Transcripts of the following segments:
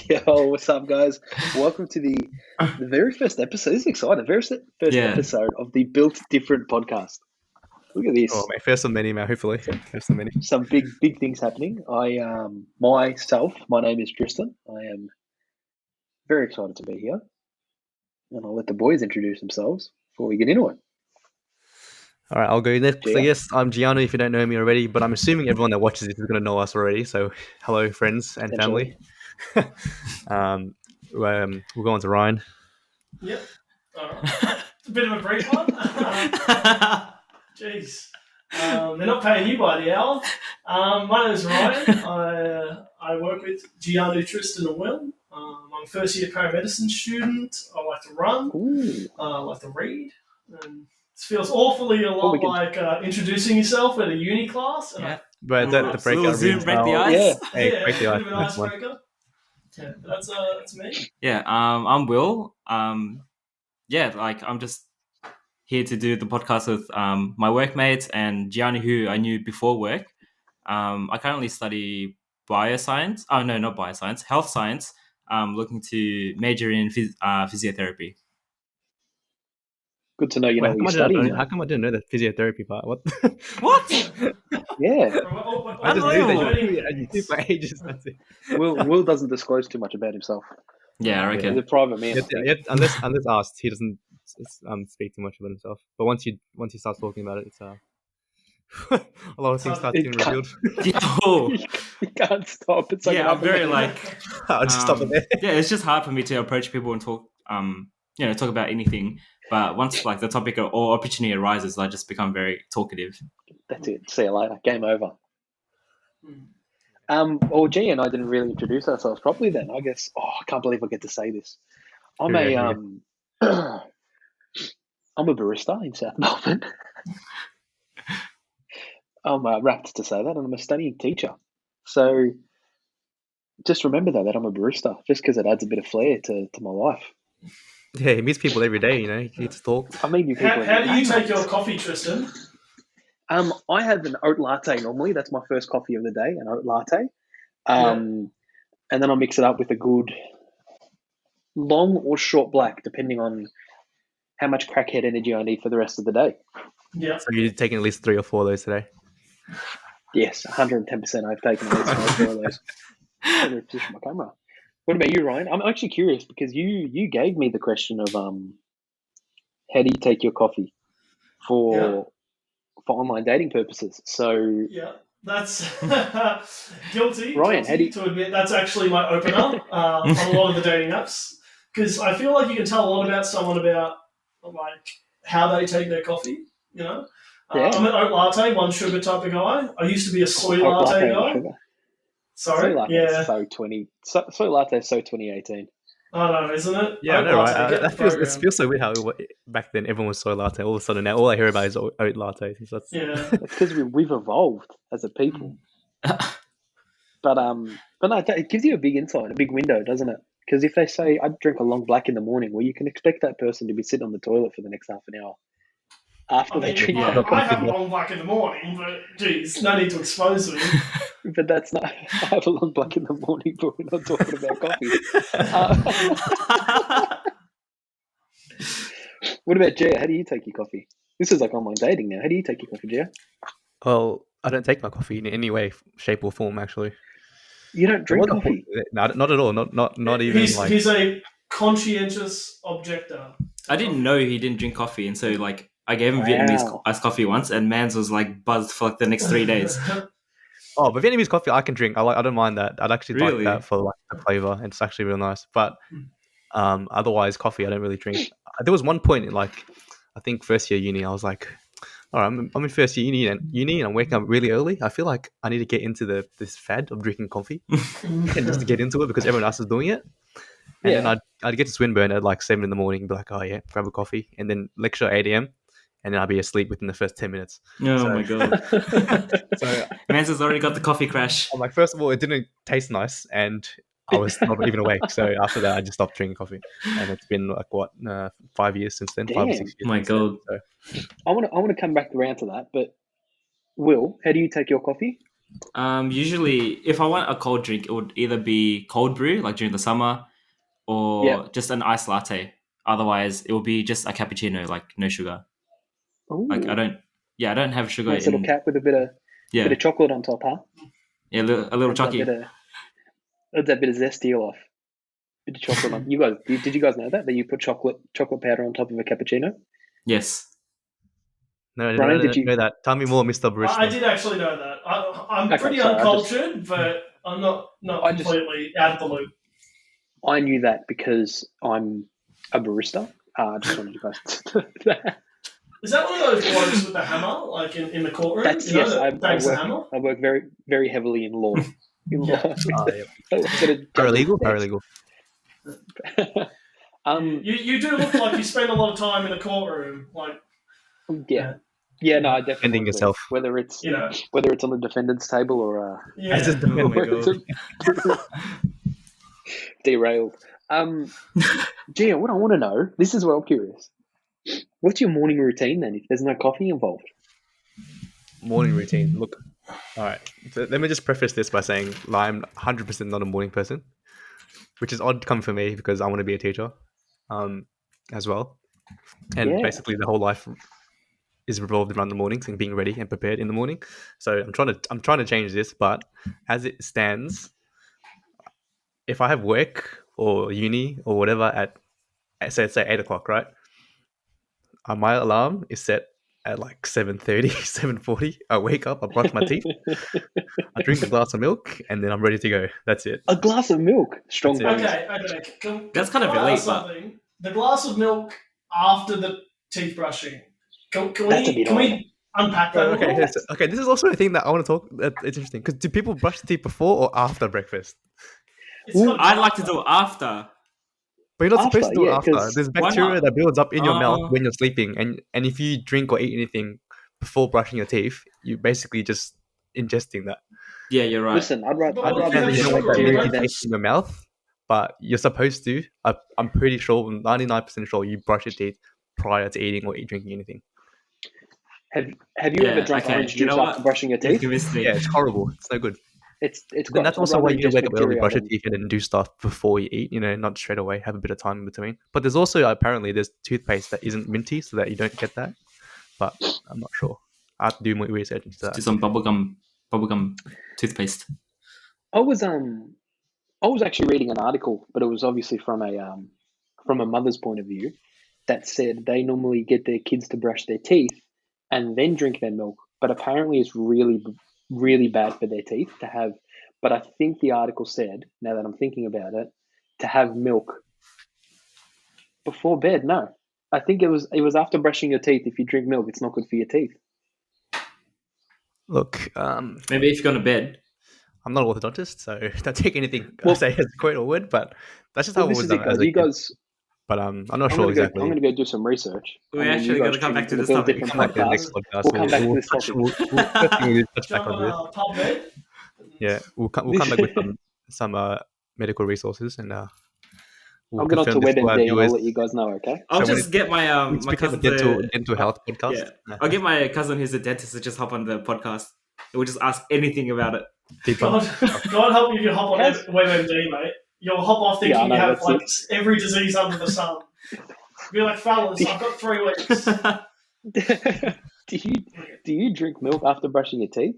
Yo, what's up, guys? Welcome to the very first episode. This is exciting. First Yeah. episode of the Built Different podcast. Look at this. Oh, mate, first of many, man. Hopefully, first of many. Some big things happening. My name is Tristan. I am very excited to be here, and I'll let the boys introduce themselves before we get into it. All right, I'll go next. So Gia. yes, I'm Jeanu. If you don't know me already, but I'm assuming everyone that watches this is going to know us already. So hello, friends and family. We'll go on to Ryan. Yep. All right. It's a bit of a brief one. Jeez. They're not paying you by the hour. My name is Ryan. I work with Jeanu, Tristan and Will. I'm a first year paramedicine student. I like to run. Ooh. I like to read. And it feels awfully a lot like introducing yourself at a uni class. And Yeah. But the breakout Little Zoom rooms break now- the ice. Yeah. Hey, yeah, break the a ice. bit of an Next one. icebreaker. Yeah, that's me. Yeah, I'm Will. I'm just here to do the podcast with my workmates and Jeanu, who I knew before work. I currently study bioscience. Oh no, not bioscience, health science. Looking to major in physiotherapy. Good to know you know Wait, what you're studying. how come I didn't know the physiotherapy part? What? What? Yeah. I just knew that Unbelievable. you do for ages. That's it. Will doesn't disclose too much about himself. Yeah, I He's reckon. a private man. Unless asked, he doesn't speak too much about himself. But once he starts talking about it, it's a lot of things start It getting can't- revealed. Yo. You can't stop. It's like Yeah, I'm very like. I'll just stop it there. Yeah, it's just hard for me to approach people and talk. Talk about anything. But once like the topic or opportunity arises, I just become very talkative. That's it. See you later. Game over. Well, G and I didn't really introduce ourselves properly then. I guess. Oh, I can't believe I get to say this. I'm Yeah, I'm a barista in South Melbourne. I'm rapt to say that, and I'm a studying teacher. So just remember that I'm a barista, just because it adds a bit of flair to my life. Yeah, he meets people every day. You know, he gets to talk. I mean, you people. How do you take your coffee, Tristan? I have an oat latte normally. That's my first coffee of the day, an oat latte. And then I'll mix it up with a good long or short black, depending on how much crackhead energy I need for the rest of the day. Yeah. So you're taking at least 3 or 4 of those today. Yes, 110%. I've taken at least 4 of those. I'm going to position my camera. What about you, Ryan? I'm actually curious because you gave me the question of how do you take your coffee for online dating purposes? So Yeah, that's guilty. Ryan, how do you- to admit that's actually my opener on a lot of the dating apps, because I feel like you can tell a lot about someone about like how they take their coffee. You know, Yeah. I'm an oat latte, one sugar type of guy. I used to be a soy oat latte with guy. sugar? Sorry, Soy latte yeah, is soy latte is so 2018. I know, isn't it? Yeah, I Oat know, latte, right? get the That feels, it program. feels so weird how back then everyone was soy latte. All of a sudden now all I hear about is oat lattes. So that's, Yeah, It's because we've evolved as a people. But no, it gives you a big insight, a big window, doesn't it? Because if they say I drink a long black in the morning, well, you can expect that person to be sitting on the toilet for the next half an hour after I they mean, drink. Yeah. their I have coffee. a long black in the morning, but geez, no need to expose me. But that's not. I have a long black in the morning, but we're not talking about coffee. What about Gia? How do you take your coffee? This is like online dating now. How do you take your coffee, Gia? well, I don't take my coffee in any way, shape, or form. Actually, You don't drink coffee. No, not at all. Not even he's, like. he's a conscientious objector. I didn't know he didn't drink coffee, and so like I gave him Vietnamese Wow. iced coffee once, and Mans was like buzzed for like the next 3 days. Oh, but Vietnamese coffee I can drink. I don't mind that. I'd actually like Really? that for like the flavor. It's actually real nice. But otherwise, coffee I don't really drink. There was one point in like I think first year uni, I was like, all right, I'm in first year uni and I'm waking up really early. I feel like I need to get into this fad of drinking coffee and just to get into it because everyone else is doing it. And then I'd get to Swinburne at like 7 in the morning and be like, oh yeah, grab a coffee, and then lecture at 8 a.m. and then I'd be asleep within the first 10 minutes. Oh So- my god. So Mans has already got the coffee crash. I'm like, first of all, it didn't taste nice, and I was not even awake. So after that, I just stopped drinking coffee, and it's been like 5 years since then, 5 or 6 Damn. years. My since then. God. So, I want to come back around to that, but Will, how do you take your coffee? Usually, if I want a cold drink, it would either be cold brew, like during the summer, or Yeah. just an iced latte. Otherwise, it will be just a cappuccino, like no sugar. Like I Ooh, don't have sugar nice little in. cap with a bit Yeah, of chocolate on top, huh? yeah, a little Adds that bit chucky. of adds that bit of zest to your life. Bit of chocolate on. You guys, did you guys know that you put chocolate powder on top of a cappuccino? Yes. No, I didn't Brian, did you? know that. Tell me more, Mr. I Barista. did actually know that. I'm Okay, pretty sorry. uncultured, but I'm not I just completely out of the loop. I knew that because I'm a barista. I just wanted you guys to know that. Is that one of those blokes with the hammer, like in the courtroom? That's you know, yes. that bangs the hammer? I work very very heavily in law. In Yeah. law, Yeah. I work at a judge's Paralegal? desk. Paralegal. You do look like you spend a lot of time in the courtroom, like yeah. No, I definitely Defending agree. yourself. Whether it's you know. on the defendant's table or Yeah. As a Oh my defendant. god. derailed. Gia, what I want to know, this is where I'm curious. What's your morning routine then if there's no coffee involved? Morning routine. Look, all right. So let me just preface this by saying I'm 100% not a morning person, which is odd coming from me because I want to be a teacher as well. And Yeah. basically the whole life is revolved around the mornings and being ready and prepared in the morning. So I'm trying to change this, but as it stands, if I have work or uni or whatever at say 8 o'clock, right? My alarm is set at like 7:30, 7:40. I wake up, I brush my teeth, I drink a glass of milk, and then I'm ready to go. That's it. A glass of milk. Strong That's breeze. Okay. That's kind of can I elite, ask but- something? The glass of milk after the teeth brushing. Can That's a bit we unpack that? a Okay, little? okay. This is also a thing that I want to talk. It's interesting because do people brush their teeth before or after breakfast? It's got I'd like to do it after. But you're not After, supposed to do it yeah, after. 'cause- There's Why bacteria not? that builds up in your mouth Oh. when you're sleeping, and if you drink or eat anything before brushing your teeth, you basically just ingesting that. Yeah, you're right. Listen, I'd rather But I what if you understand that have you don't want sugar that or milky breakfast? taste in your mouth, but you're supposed to. I'm pretty sure, 99% sure, you brush your teeth prior to eating or drinking anything. Have you ever drunk orange You juice know after what? brushing your You've teeth? convinced me. Yeah, it's horrible. It's no good. It's Then gross. that's I'd also rather why you ingest wake up early, bacteria brush your than- teeth, and then do stuff before you eat. Not straight away. Have a bit of time in between. But there's also apparently there's toothpaste that isn't minty, so that you don't get that. But I'm not sure. I have to do more research into Do that. some bubblegum toothpaste. I was actually reading an article, but it was obviously from a mother's point of view that said they normally get their kids to brush their teeth and then drink their milk, but apparently it's really really bad for their teeth to have. But I think the article said, now that I'm thinking about it, to have milk before bed. No, I think it was after brushing your teeth. If you drink milk, it's not good for your teeth. Look, Maybe if you're going to bed. I'm not an orthodontist, so don't take anything I Well- say as a quote or word. But that's just how Well, it this was is done it, as guys. a You kid. guys, But I'm not sure I'm exactly. going to go do some research. We're and then actually you going guys to come tune back to into this the Bill topic. Different Come back to the next podcast. podcast. We'll come back to this touch, topic. first thing we'll touch back Jump on this. pub bed. Yeah, we'll come back with some medical resources and we'll I'll get on to confirm this to our WebMD and I'll viewers. let you guys know, okay? I'll So just get my It's my become a cousin's dental health podcast. Yeah. I'll get my cousin who's a dentist to just hop on the podcast. We'll just ask anything about it. Deeper. God help you if you hop on Yes. WebMD, mate. You'll hop off thinking Yeah, I know, you have that's like every disease under the sun. Be like, fellas, I've got 3 weeks. do you drink milk after brushing your teeth?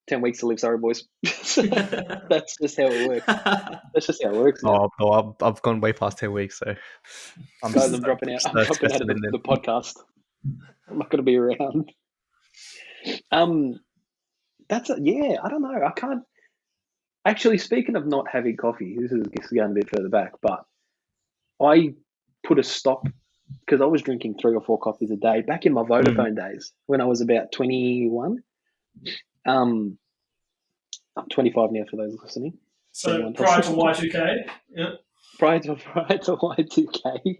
10 weeks to live, sorry, boys. That's just how it works. That's just how it works. Now. I've gone way past 10 weeks, so Guys, I'm dropping out. I'm dropping out of the podcast. I'm not going to be around. Yeah. I don't know. I can't. Actually, speaking of not having coffee, this is going a bit further back, but I put a stop because I was drinking 3 or 4 coffees a day back in my Vodafone days when I was about 21. I'm 25 now for those listening. So prior to Y2K, yeah. Prior to Y2K,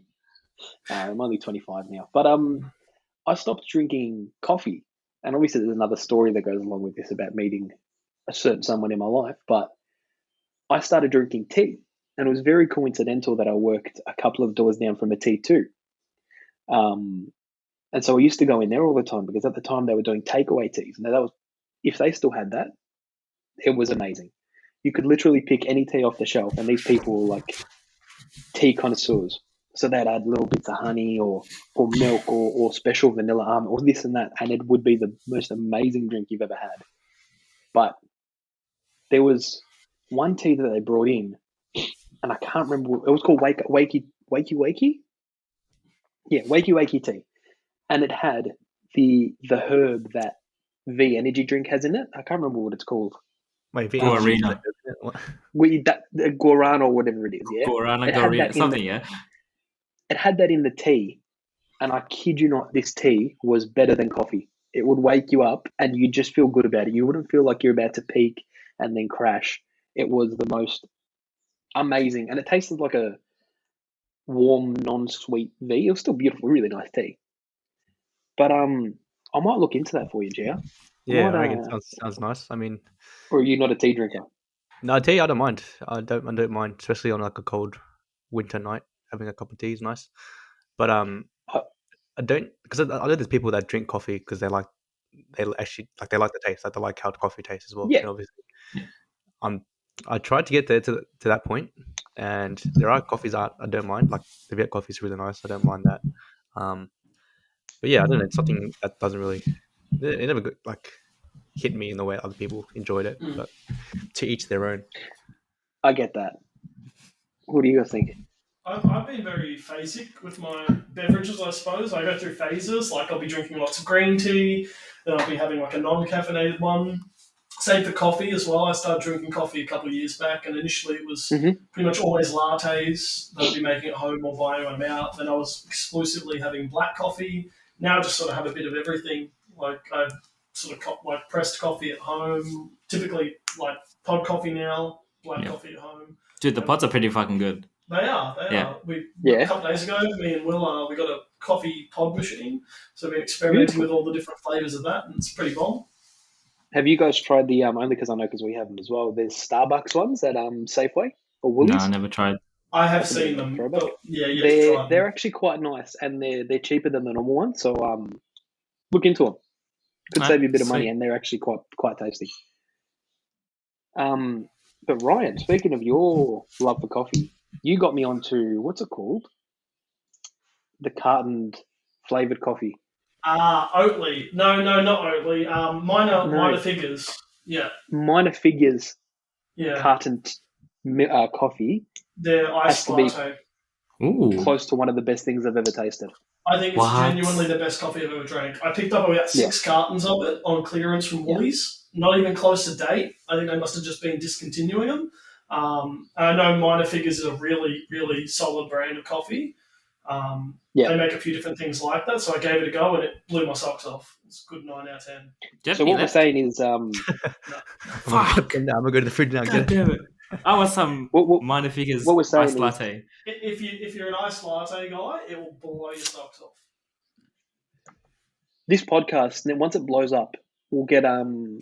I'm only 25 now. But I stopped drinking coffee, and obviously there's another story that goes along with this about meeting a certain someone in my life. But I started drinking tea, and it was very coincidental that I worked a couple of doors down from a T2. And so I used to go in there all the time because at the time they were doing takeaway teas. Now that was, if they still had that, it was amazing. You could literally pick any tea off the shelf, and these people were like tea connoisseurs. So they'd add little bits of honey or milk or special vanilla almond or this and that, and it would be the most amazing drink you've ever had. But there was one tea that they brought in, and I can't remember. It was called Wakey. Yeah, Wakey tea, and it had the herb that V energy drink has in it. I can't remember what it's called. Wait, Guarana. The guarana or whatever it is. Yeah, Guarana, something. Yeah. It had that in the tea, and I kid you not, this tea was better than coffee. It would wake you up, and you'd just feel good about it. You wouldn't feel like you're about to peak and then crash. It was the most amazing, and it tasted like a warm, non-sweet V. It was still beautiful, really nice tea. But I might look into that for you, Gia. Yeah, I reckon it sounds nice. I mean, or are you not a tea drinker? No, tea I don't mind. I don't mind, especially on like a cold winter night. Having a cup of tea is nice. But I don't, because I know there's people that drink coffee because they like the taste, like they like how coffee tastes as well. Yeah. And obviously, I tried to get there to that point, and there are coffees I don't mind. Like the Viet coffee is really nice. I don't mind that. But yeah, I don't know. It's something that doesn't really, it never like hit me in the way other people enjoyed it. But to each their own. I get that. What do you guys think? I've been very phasic with my beverages, I suppose. I go through phases. Like I'll be drinking lots of green tea, then I'll be having like a non-caffeinated one. Same for coffee as well. I started drinking coffee a couple of years back, and initially it was pretty much always lattes that I'd be making at home or buying when I'm out. Then I was exclusively having black coffee. Now I just sort of have a bit of everything. Like I sort of like pressed coffee at home. Typically like pod coffee now, black coffee at home. Dude, the pods are pretty fucking good. They are. A couple of days ago, me and Will, we got a coffee pod machine. So we've been experimenting with all the different flavours of that, and it's pretty bomb. Have you guys tried the, only because I know because we have them as well, there's Starbucks ones at Safeway or Woolies? No, I never tried. I have seen them. But they're actually quite nice, and they're cheaper than the normal one. So look into them. Could save you a bit of money, and they're actually quite tasty. But Ryan, speaking of your love for coffee, you got me onto, what's it called? The cartoned flavoured coffee. Oatly. No, not Oatly. Minor Figures. Yeah. Minor Figures. Yeah. Cartoned coffee. Their iced latte. Close to one of the best things I've ever tasted. I think it's genuinely the best coffee I've ever drank. I picked up about 6 cartons of it on clearance from Woolies. Not even close to date. I think they must have just been discontinuing them. I know Minor Figures is a really, really solid brand of coffee. They make a few different things like that, so I gave it a go and it blew my socks off. It's a good 9 out of 10. So what we're saying is... Fuck! I'm going to go to the fridge now. God damn it. I want some Minor Figures iced latte. If you're an iced latte guy, it will blow your socks off. This podcast, once it blows up, we'll get we'll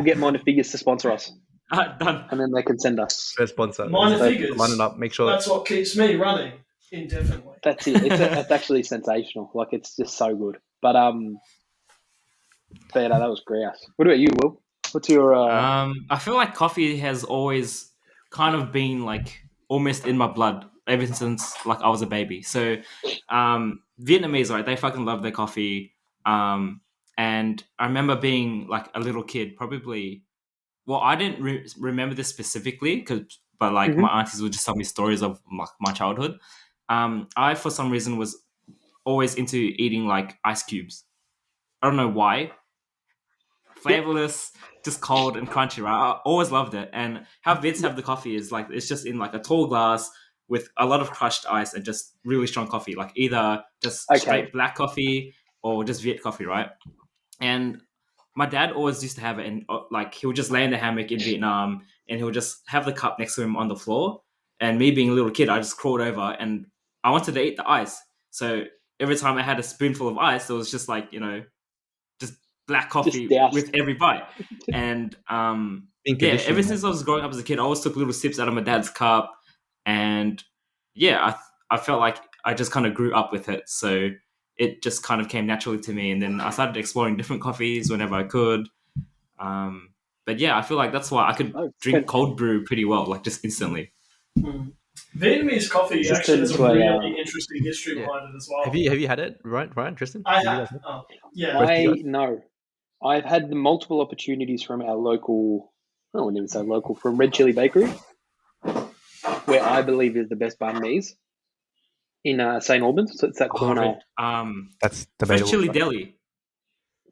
get Minor Figures to sponsor us. Done. And then they can send us. First sponsor. Minor Figures. Line it up. Make sure that's what keeps me running indefinitely. That's it. It's actually sensational. Like it's just so good. But that was great. What about you, Will? What's your? I feel like coffee has always kind of been like almost in my blood ever since like I was a baby. So Vietnamese, right? They fucking love their coffee. And I remember being like a little kid, probably. Well, I didn't remember this specifically, but like my aunties would just tell me stories of my childhood. I, for some reason, was always into eating like ice cubes. I don't know why. Flavorless, just cold and crunchy, right? I always loved it. And how Viets have the coffee is like, it's just in like a tall glass with a lot of crushed ice and just really strong coffee, like either just straight black coffee or just Viet coffee, right? And my dad always used to have it, and like he would just lay in the hammock in Vietnam and he would just have the cup next to him on the floor. And me being a little kid, I just crawled over and I wanted to eat the ice. So every time I had a spoonful of ice, it was just like, just black coffee with every bite. And ever since I was growing up as a kid, I always took little sips out of my dad's cup. And I felt like I just kind of grew up with it. So it just kind of came naturally to me. And then I started exploring different coffees whenever I could. But yeah, I feel like that's why I could Oh, drink cold brew pretty well, like just instantly. Vietnamese coffee It's just actually has a turned into a, really interesting history Yeah. behind it as well. Have you had it, Ryan, Tristan? I Have you have. guys had it? Oh, yeah. Both of you guys? No, I've had the multiple opportunities from our local, I wouldn't even say local, from Red Chili Bakery, where I believe is the best banh mi's in St. Albans. So it's that corner. That's Fresh debatable. Chili Deli.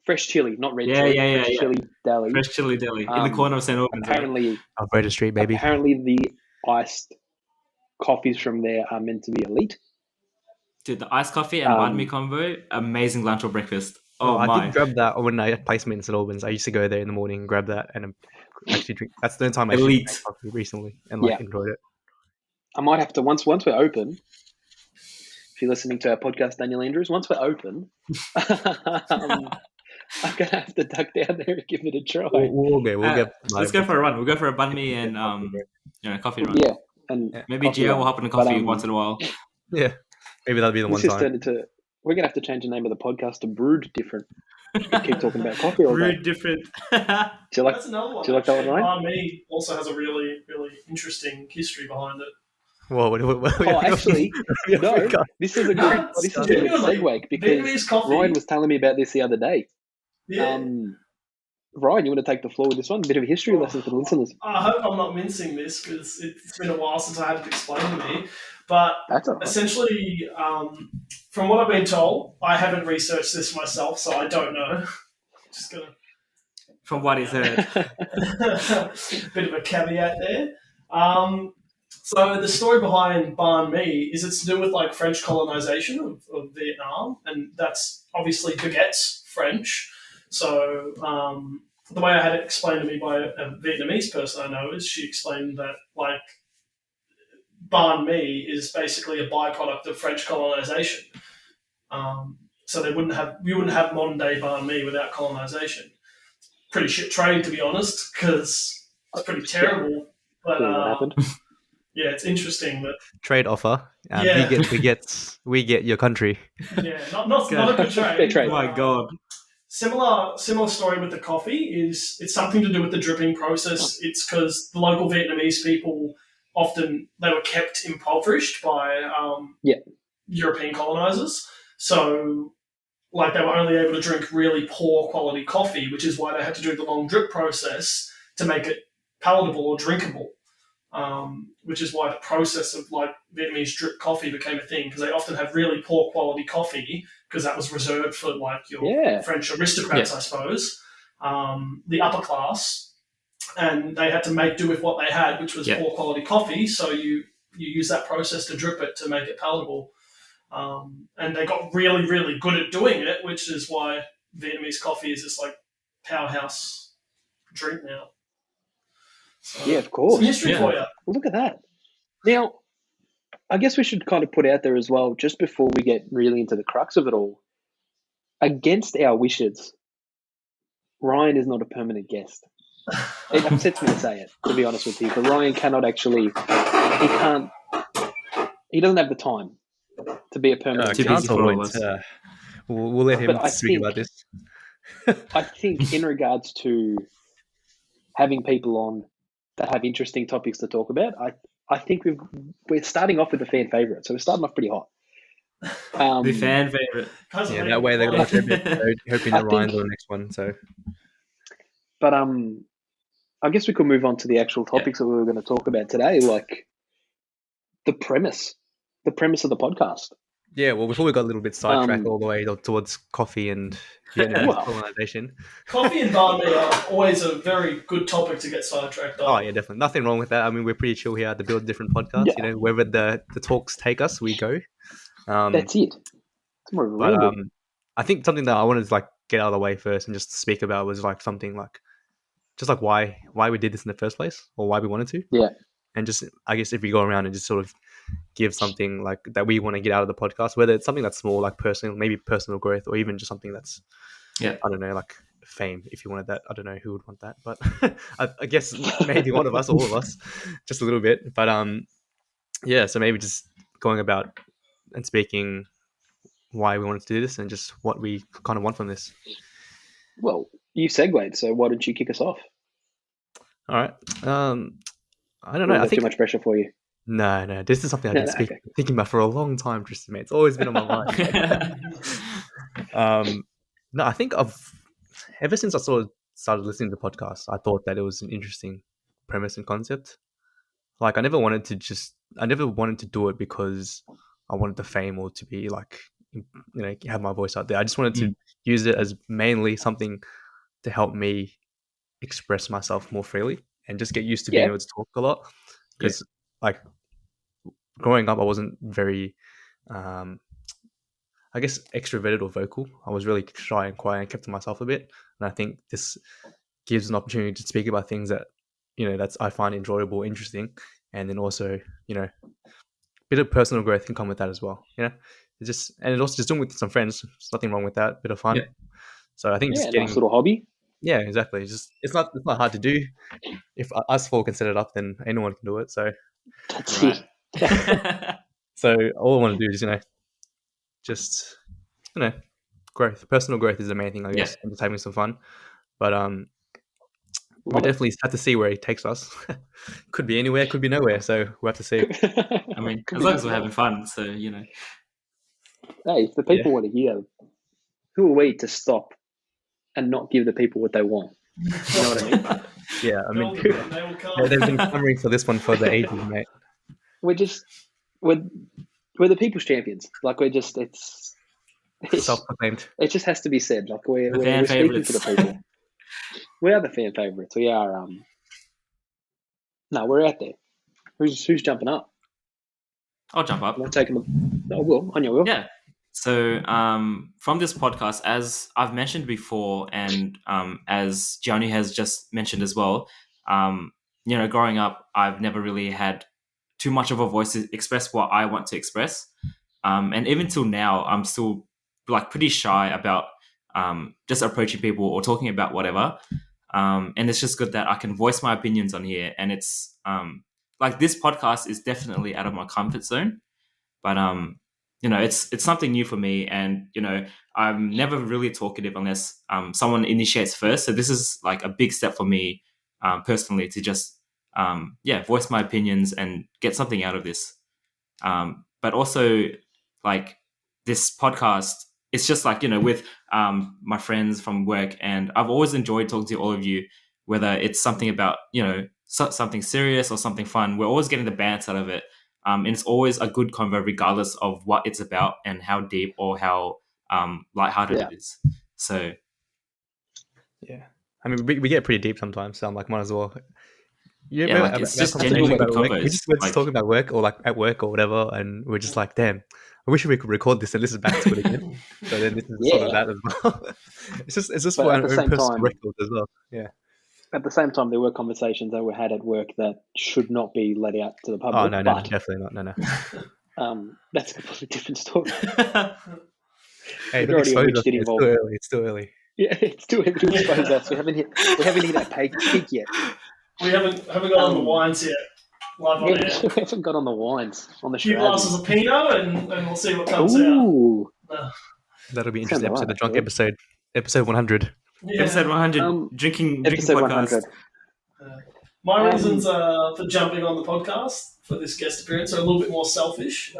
Fresh chili, not red Yeah, chili. yeah, Fresh yeah. chili deli. Fresh Chili Deli in the corner of St. Albans. Right? Apparently, Street, baby. apparently the iced coffees from there are meant to be elite. Dude, the iced coffee and banh mi combo, amazing lunch or breakfast. Oh I my! did grab that when I had placement in St. Albans. I used to go there in the morning and grab that and actually drink. That's the only time I actually Elite. drank coffee recently and Yeah. enjoyed it. I might have to once we're open. If you're listening to our podcast, Daniel Andrews, once we're open, I'm gonna have to duck down there and give it a try. We'll get. Let's go for a run. We'll go for a banh mi and coffee run. Yeah, and Maybe coffee Gio run. will hop in a But, coffee once in a while. Yeah, maybe that'll be the This one just time. turned into. We're gonna have to change the name of the podcast to Brewed Different. We keep talking about coffee all day. Brewed different. Do you like? That's another one. Do you like that one, Ryan? Banh mi also has a really, really interesting history behind it. Whoa, Oh, actually, no. This is a good. This is a good Genuinely, segue because Vietnamese coffee. Ryan was telling me about this the other day. Yeah. Ryan, you want to take the floor with this one? A bit of a history lesson for the listeners. I hope I'm not mincing this because it's been a while since I had it explained to me. But That's all right. essentially, from what I've been told, I haven't researched this myself, so I don't know. Just gonna From what he's heard. bit of a caveat there. So the story behind banh mi is it's to do with like French colonization of Vietnam, and that's obviously baguette's French. So the way I had it explained to me by a Vietnamese person I know is she explained that like banh mi is basically a byproduct of French colonization. So we wouldn't have modern day banh mi without colonization. Pretty shit trade, to be honest, because it's pretty terrible. But What happened? yeah, it's interesting that Trade offer. Yeah. We get your country. not a good trade. Fair trade. Oh my god. Similar story with the coffee is it's something to do with the dripping process. It's because the local Vietnamese people often they were kept impoverished by European colonizers. So like they were only able to drink really poor quality coffee, which is why they had to do the long drip process to make it palatable or drinkable. Which is why the process of like Vietnamese drip coffee became a thing because they often had really poor quality coffee because that was reserved for like your French aristocrats, I suppose, the upper class, and they had to make do with what they had, which was poor quality coffee. So you use that process to drip it to make it palatable, and they got really, really good at doing it, which is why Vietnamese coffee is this like powerhouse drink now. So, Yeah, of course. some history for you. Well, look at that. Now, I guess we should kind of put out there as well, just before we get really into the crux of it all, against our wishes, Ryan is not a permanent guest. It upsets me to say it, to be honest with you, but Ryan cannot actually, he doesn't have the time to be a permanent Too guest. busy for all of us. We'll let him But I speak about this. I think in regards to having people on that have interesting topics to talk about, I think we're starting off with a fan favourite, so we're starting off pretty hot. The fan favorite. Yeah, that way they're going to watch every episode, hoping that Ryan's on the next one. So, but I guess we could move on to the actual topics that we were going to talk about today, like the premise of the podcast. yeah. Well, before we got a little bit sidetracked all the way towards coffee and colonization. Coffee and banh mi are always a very good topic to get sidetracked on. Oh yeah, definitely. Nothing wrong with that. I mean, we're pretty chill here at the Build Different podcast. Yeah. You know, wherever the talks take us, we go. That's it. It's more of a But rule. I think something that I wanted to like get out of the way first and just speak about was like something like just like why we did this in the first place or why we wanted to. Yeah. And just I guess if we go around and just sort of give something like that we want to get out of the podcast, whether it's something that's small, like personal, maybe personal growth, or even just something that's I don't know, like fame. If you wanted that, I don't know who would want that, but I guess maybe one of us, all of us, just a little bit. But yeah. So maybe just going about and speaking why we wanted to do this and just what we kind of want from this. Well, you segued, so why don't you kick us off? All right. I don't Or know. I is that too think much pressure for you? no. This is something I've been No, okay. thinking about for a long time, Tristan. Mate, it's always been on my mind. No, I think ever since I started listening to podcasts, I thought that it was an interesting premise and concept. Like I never wanted to do it because I wanted the fame or to be like, have my voice out there. I just wanted to use it as mainly something to help me express myself more freely and just get used to being able to talk a lot. Because like growing up, I wasn't very, I guess, extroverted or vocal. I was really shy and quiet and kept to myself a bit. And I think this gives an opportunity to speak about things that, that's I find enjoyable, interesting. And then also, a bit of personal growth can come with that as well. It's also just doing it with some friends. There's nothing wrong with that. Bit of fun. Yeah. So I think just nice little hobby. Yeah, exactly. It's not hard to do. If us four can set it up, then anyone can do it. So That's Right. it. So all I want to do is, just, growth. Personal growth is the main thing, I guess. And just having some fun. But we definitely have to see where it takes us. Could be anywhere, could be nowhere. So we'll have to see. I mean, as long as we're having fun, so Hey, if the people want to hear, who are we to stop and not give the people what they want? You know what I mean? Yeah, I mean, They will come. they've been clamoring for this one for the ages, mate. We're the people's champions. Like it's Self-proclaimed. It just has to be said. Like we're fan speaking favourites. for the people. We are the fan favourites. We are. No, we're out there. Who's jumping up? I'll jump up. I'm not taking them. No, Will. On your Will. Yeah. So from this podcast, as I've mentioned before, and as Jeanu has just mentioned as well, growing up, I've never really had too much of a voice to express what I want to express. And even till now, I'm still like pretty shy about just approaching people or talking about whatever. And it's just good that I can voice my opinions on here. And it's like this podcast is definitely out of my comfort zone, but it's something new for me. And I'm never really talkative unless someone initiates first. So this is like a big step for me personally to just voice my opinions and get something out of this. But also like this podcast, it's just like, with my friends from work, and I've always enjoyed talking to all of you, whether it's something about, something serious or something fun. We're always getting the banter out of it. And it's always a good convo regardless of what it's about and how deep or how lighthearted it is. So yeah, I mean, we get pretty deep sometimes, so I'm like, might as well. It's just genuinely good combos. We're just talking about work or like at work or whatever, and we're just like, damn, I wish we could record this and listen back to it again. So then this is sort of that as well. It's just for our own personal record as well. Yeah. At the same time, there were conversations that were had at work that should not be let out to the public. Oh no, definitely not. No. That's a completely different story. Hey, don't expose us. It's still early. Yeah, it's too early to expose us. We haven't hit that peak yet. We haven't got on the wines yet. Live on air. We haven't got on the wines on the few show. glasses of Pinot, and we'll see what comes out. That'll be interesting episode. The drunk episode 100. Yeah. Episode 100. Drinking episode podcast. 100. My reasons for jumping on the podcast for this guest appearance are a little bit more selfish.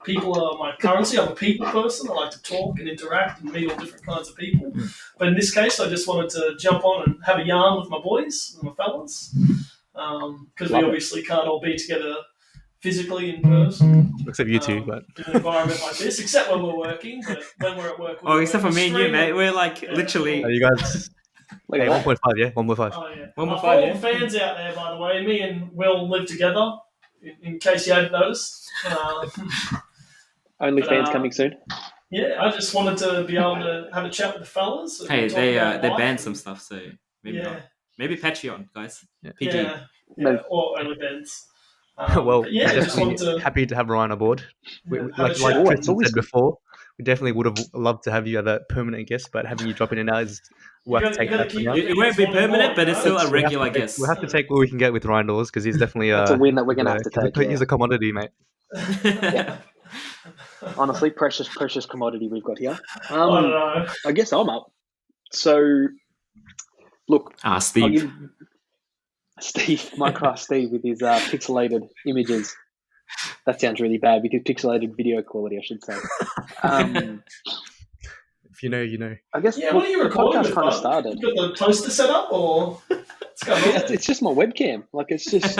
People are my currency. I'm a people person. I like to talk and interact and meet all different kinds of people. But in this case, I just wanted to jump on and have a yarn with my boys and my fellas. Because we obviously can't all be together physically in person. Except you two, but in an environment like this, except when we're working. But when we're at work, except for me and you, mate. We're like literally. Are you guys? Hey, 1.5, yeah, 1.5. Oh yeah. 1.5. For all the fans out there, by the way, me and Will live together. In case you hadn't noticed. Only fans coming soon. Yeah, I just wanted to be able to have a chat with the fellas. Hey, they banned some stuff, so maybe not. Maybe Patreon, guys. Yeah. PG. Yeah, or only bands. Well, yeah, definitely happy to have Ryan on board. Like Tristan said before, we definitely would have loved to have you as a permanent guest, but having you drop in and out is we'll have to take that. It won't be permanent, but it's still a regular guest. We'll have to take what we can get with Ryan Dawes because he's definitely that's a win that we're going to have to take. He's a commodity, mate. Yeah. Honestly, precious commodity we've got here. I don't know. I guess I'm up. So, look, Steve. Steve, Minecraft Steve, with his pixelated images. That sounds really bad because pixelated video quality, I should say. If you know, you know. I guess Yeah, what are you the recording podcast with, kind of bud? started. You got the toaster set up, or what's going on? It's just my webcam. Like it's just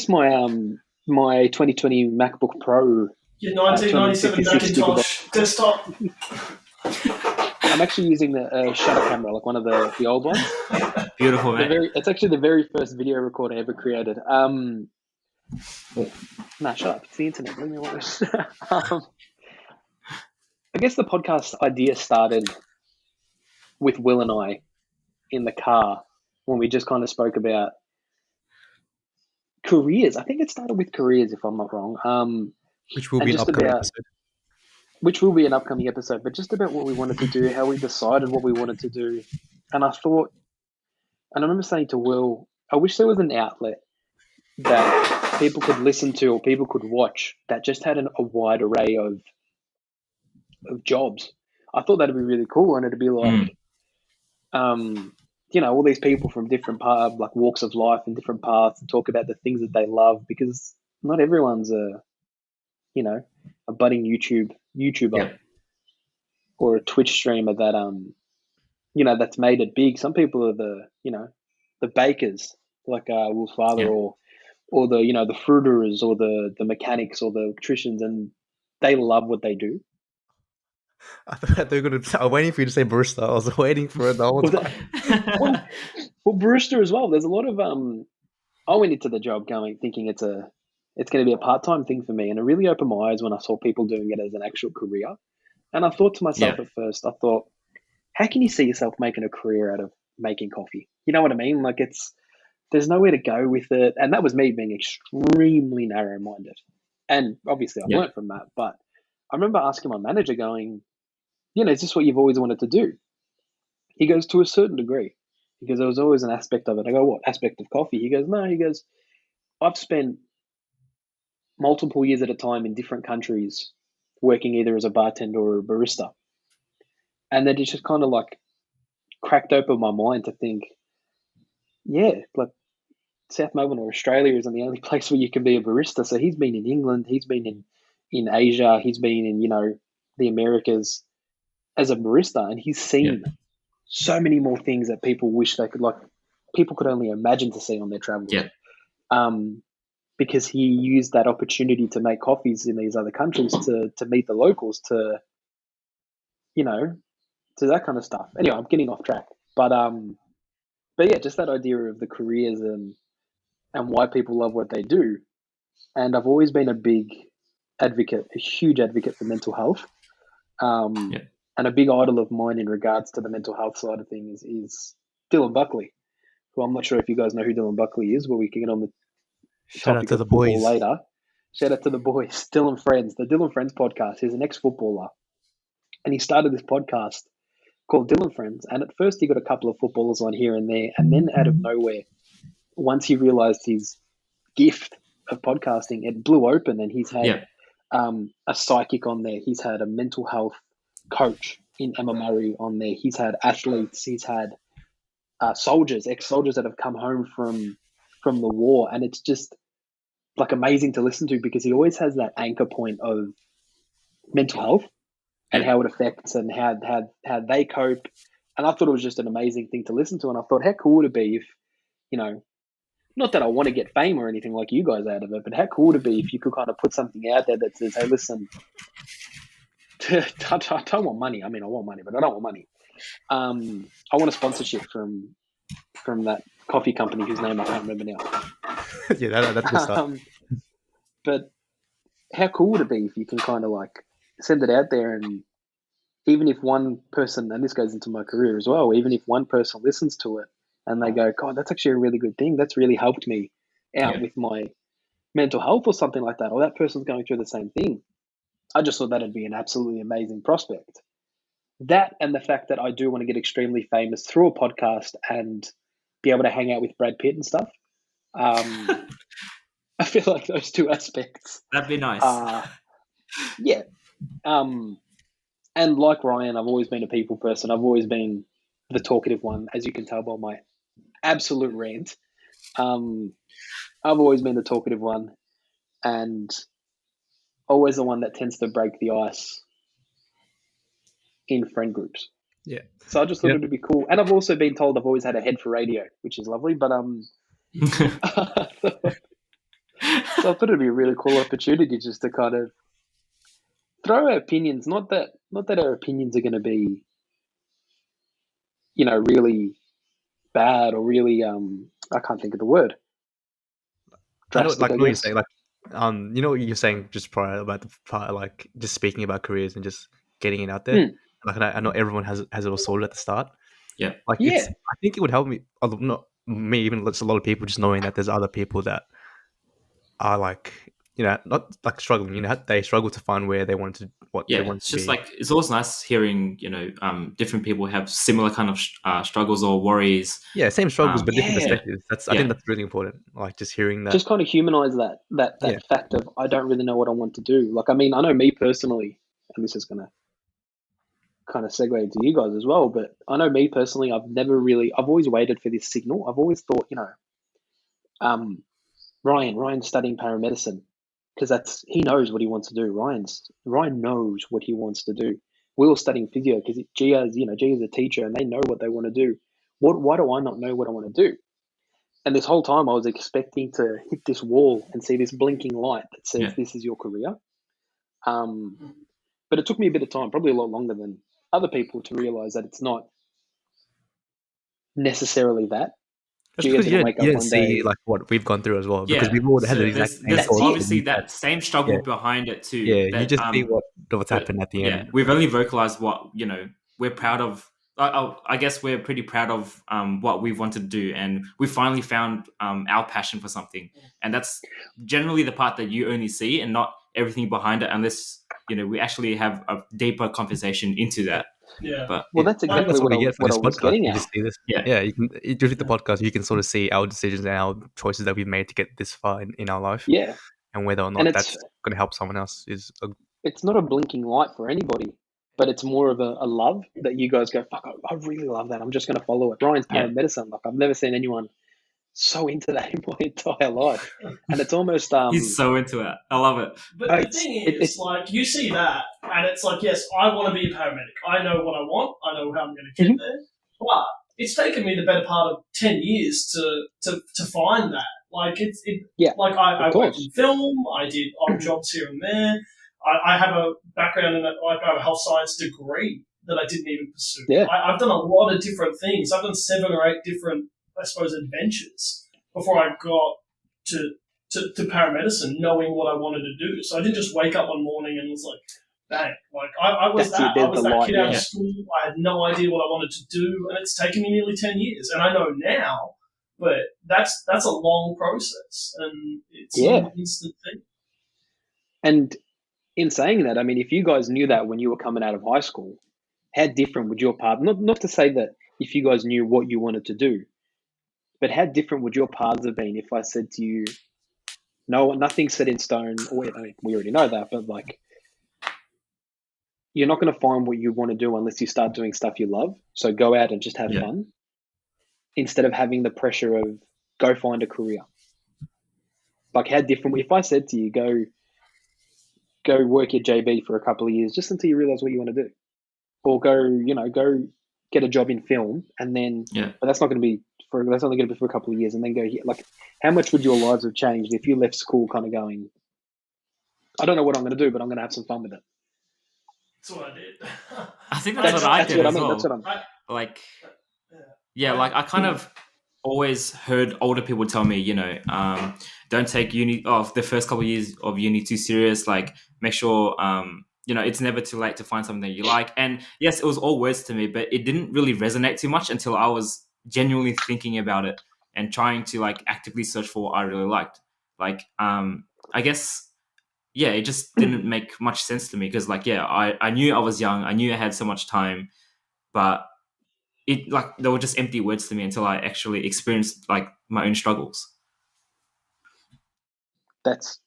my my 2020 MacBook Pro. Your 1997 256 Macintosh desktop. I'm actually using the shutter camera, like one of the old ones. Beautiful, man. It's actually the very first video recorder ever created. Nah, shut up. It's the internet. Leave me alone. I guess the podcast idea started with Will and I in the car when we just kind of spoke about careers. I think it started with careers, if I'm not wrong. Which will and be an just upcoming about- episode. Which will be an upcoming episode, but just about what we wanted to do, how we decided what we wanted to do. And I thought, and I remember saying to Will, I wish there was an outlet that people could listen to or people could watch that just had a wide array of jobs. I thought that'd be really cool, and it'd be like, you know, all these people from different like walks of life and different paths and talk about the things that they love, because not everyone's a budding YouTuber or a Twitch streamer that that's made it big. Some people are the bakers, like Will's father, or the fruiterers, or the mechanics, or the electricians, and they love what they do. I thought they were going to. I was waiting for you to say barista. I was waiting for it the whole time. Well, barista as well. There's a lot of I went into the job thinking it's going to be a part-time thing for me, and it really opened my eyes when I saw people doing it as an actual career. And I thought to myself at first, how can you see yourself making a career out of making coffee? You know what I mean? Like there's nowhere to go with it. And that was me being extremely narrow-minded. And obviously I learned from that. But I remember asking my manager going, is this what you've always wanted to do? He goes, to a certain degree. He goes, there was always an aspect of it. I go, what aspect of coffee? He goes, no. He goes, I've spent multiple years at a time in different countries working either as a bartender or a barista. And then it just kind of like cracked open my mind to think, like South Melbourne or Australia isn't the only place where you can be a barista. So he's been in England, he's been in Asia, he's been in, the Americas as a barista, and he's seen so many more things that people wish they could, people could only imagine to see on their travels. Because he used that opportunity to make coffees in these other countries to meet the locals, to that kind of stuff. Anyway, I'm getting off track, but yeah, just that idea of the careers and why people love what they do. And I've always been a huge advocate for mental health. And a big idol of mine in regards to the mental health side of things is Dylan Buckley, who I'm not sure if you guys know who Dylan Buckley is, but we can get on the Shout out topic to of the football boys. later. Shout out to the boys, Dylan Friends, the Dylan Friends podcast. He's an ex-footballer, and he started this podcast called Dylan Friends. And at first he got a couple of footballers on here and there, and then out of nowhere, once he realized his gift of podcasting, it blew open, and he's had a psychic on there. He's had a mental health coach in Emma Murray on there. He's had athletes. He's had soldiers, ex-soldiers that have come home from the war, and it's just like amazing to listen to, because he always has that anchor point of mental health and how it affects and how they cope. And I thought it was just an amazing thing to listen to. And I thought, how cool would it be if, not that I want to get fame or anything like you guys out of it, but how cool would it be if you could kind of put something out there that says, hey, listen, I don't want money. I mean, I want money, but I don't want money. I want a sponsorship from that coffee company whose name I can't remember now. That's good stuff. But how cool would it be if you can kind of like send it out there, and even if one person, and this goes into my career as well, even if one person listens to it and they go, God, that's actually a really good thing. That's really helped me out with my mental health or something like that, or that person's going through the same thing. I just thought that'd be an absolutely amazing prospect. That, and the fact that I do want to get extremely famous through a podcast and be able to hang out with Brad Pitt and stuff. I feel like those two aspects. That'd be nice. And like Ryan, I've always been a people person. I've always been the talkative one, as you can tell by my absolute rant. I've always been the talkative one, and always the one that tends to break the ice in friend groups. Yeah. So I just thought it'd be cool. And I've also been told I've always had a head for radio, which is lovely. But so I thought it'd be a really cool opportunity just to kind of throw our opinions. Not that our opinions are going to be, really bad or really I can't think of the word. I know, Drastic, like I what you're guess. saying, like you know what you're saying just prior about the part, like just speaking about careers and just getting it out there. Like I know everyone has it all sorted at the start. Yeah. Like Yeah. I think it would help me, not me, even just a lot of people, just knowing that there's other people that are like, not like struggling. They struggle to find where they want to they want it's to just be. like it's always nice hearing different people have similar kind of struggles or worries. Yeah, same struggles but different Yeah. perspectives. I think that's really important. Like just hearing that. Just kind of humanize that fact of I don't really know what I want to do. Like, I mean, I know me personally, and this is going to kind of segue into you guys as well, but I know me personally, I've always waited for this signal. I've always thought, Ryan's studying paramedicine because he knows what he wants to do. Ryan knows what he wants to do. Will's studying physio because Gia's a teacher and they know what they want to do. Why do I not know what I want to do? And this whole time I was expecting to hit this wall and see this blinking light that says this is your career. But it took me a bit of time, probably a lot longer than other people, to realize that it's not necessarily that. That's because you wake up didn't one see day, like what we've gone through as well. Because we've all had the exact same there's thoughts. obviously that same struggle behind it too. Yeah, that, you just see what's happened at the end. Yeah, we've only vocalized what we're proud of. I guess we're pretty proud of what we wanted to do, and we finally found our passion for something, and that's generally the part that you only see, and not everything behind it, unless we actually have a deeper conversation into that. Yeah. But that's exactly what we get for I this was podcast. getting You at. just see this. Yeah. You can just the podcast. You can sort of see our decisions and our choices that we've made to get this far in our life. Yeah, and whether or not that's going to help someone else is. It's not a blinking light for anybody, but it's more of a love that you guys go, fuck, I really love that. I'm just going to follow it. Ryan's paramedicine. Like, I've never seen anyone so into that in my entire life. And it's almost... he's so into it. I love it. But the thing is, like, you see that, and it's like, yes, I want to be a paramedic. I know what I want. I know how I'm going to get there. But it's taken me the better part of 10 years to find that. Like, I worked in film. I did odd jobs here and there. I have a background in I have a health science degree that I didn't even pursue. Yeah. I've done a lot of different things. I've done 7 or 8 different, I suppose, adventures before I got to paramedicine, knowing what I wanted to do. So I didn't just wake up one morning and was like, bang. Like, I was that kid out of school. I had no idea what I wanted to do, and it's taken me nearly 10 years. And I know now, but that's a long process, and it's not an instant thing. And in saying that, I mean, if you guys knew that when you were coming out of high school, how different would your path, not to say that if you guys knew what you wanted to do, but how different would your paths have been if I said to you, no, nothing's set in stone, or I mean, we already know that, but like, you're not going to find what you want to do unless you start doing stuff you love. So go out and just have fun instead of having the pressure of go find a career. Like, how different, if I said to you, go work at JB for a couple of years just until you realize what you want to do, or go get a job in film, and then, but that's not going to be that's only going to be for a couple of years, and then go here. Like, how much would your lives have changed if you left school kind of going, I don't know what I'm going to do, but I'm going to have some fun with it. That's what I did. I think that's what I did as well. That's what I'm like. Yeah, like I kind of always heard older people tell me, don't take uni the first couple of years of uni too serious. Like, make sure, it's never too late to find something that you like. And yes, it was all words to me, but it didn't really resonate too much until I was genuinely thinking about it and trying to like actively search for what I really liked. Like, I guess, it just didn't make much sense to me because, like, I knew I was young, I knew I had so much time, but it like they were just empty words to me until I actually experienced like my own struggles. That's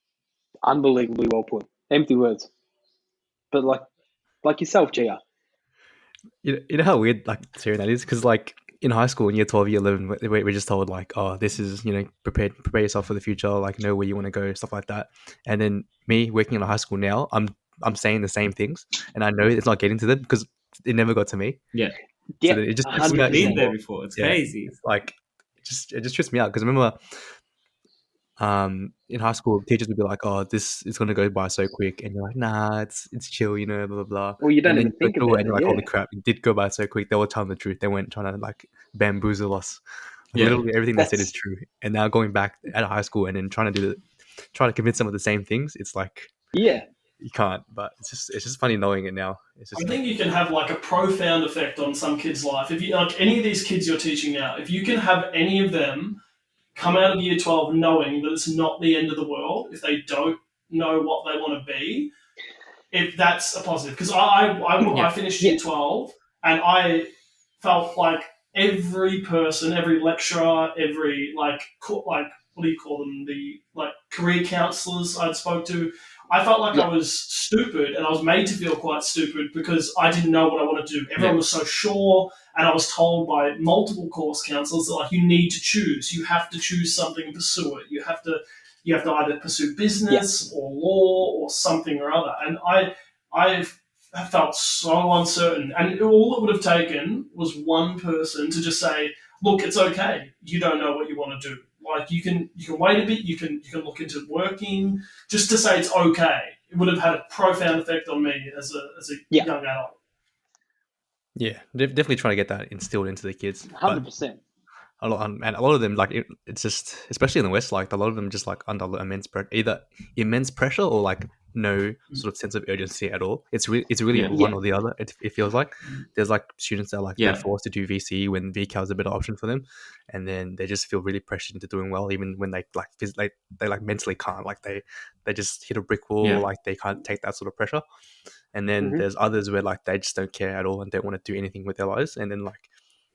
unbelievably well put. Empty words, but like yourself, Gia. You know how weird like hearing that is, because like in high school in year 12, year 11, we're just told like, oh, this is, prepare yourself for the future, like know where you want to go, stuff like that. And then me working in a high school now, I'm saying the same things, and I know it's not getting to them because it never got to me. Yeah. So Yeah, then it just I've 100%. been there before. It's Yeah. crazy. like it just trips me out because I remember in high school teachers would be like, oh, this is going to go by so quick, and you're like, nah, it's chill, blah blah blah. Well, you don't And then even you think go through about it and it. you're like, Yeah. holy crap, it did go by so quick. They were telling the truth. They weren't trying to like bamboozle us. Like, Yeah. literally everything they said That's- is true. And now going back at high school and then trying to convince them of the same things, it's like Yeah. you can't. But it's just funny knowing it now. It's just I think you can have like a profound effect on some kid's life. If you like any of these kids you're teaching now, if you can have any of them come out of year 12 knowing that it's not the end of the world if they don't know what they want to be, if that's a positive. Because I finished year 12 and I felt like every person, every lecturer, every like what do you call them, the like career counselors I'd spoke to, I felt like I was stupid, and I was made to feel quite stupid because I didn't know what I wanted to do. Everyone was so sure, and I was told by multiple course counselors that like you need to choose. You have to choose something and pursue it. You have to either pursue business or law or something or other. And I felt so uncertain, and all it would have taken was one person to just say, "Look, it's okay. You don't know what you want to do. Like you can wait a bit. You can look into working." Just to say it's okay, it would have had a profound effect on me as a young adult. Yeah, definitely trying to get that instilled into the kids. 100%. A lot of them, like it's just, especially in the West, like a lot of them just like under either immense pressure or like no sort of sense of urgency at all. It's really one or the other. It feels like there's like students that are like they're forced to do VCE when VCAL is a better option for them, and then they just feel really pressured into doing well, even when they like they like mentally can't. Like they just hit a brick wall. Like they can't take that sort of pressure. And then there's others where like they just don't care at all and don't want to do anything with their lives, and then like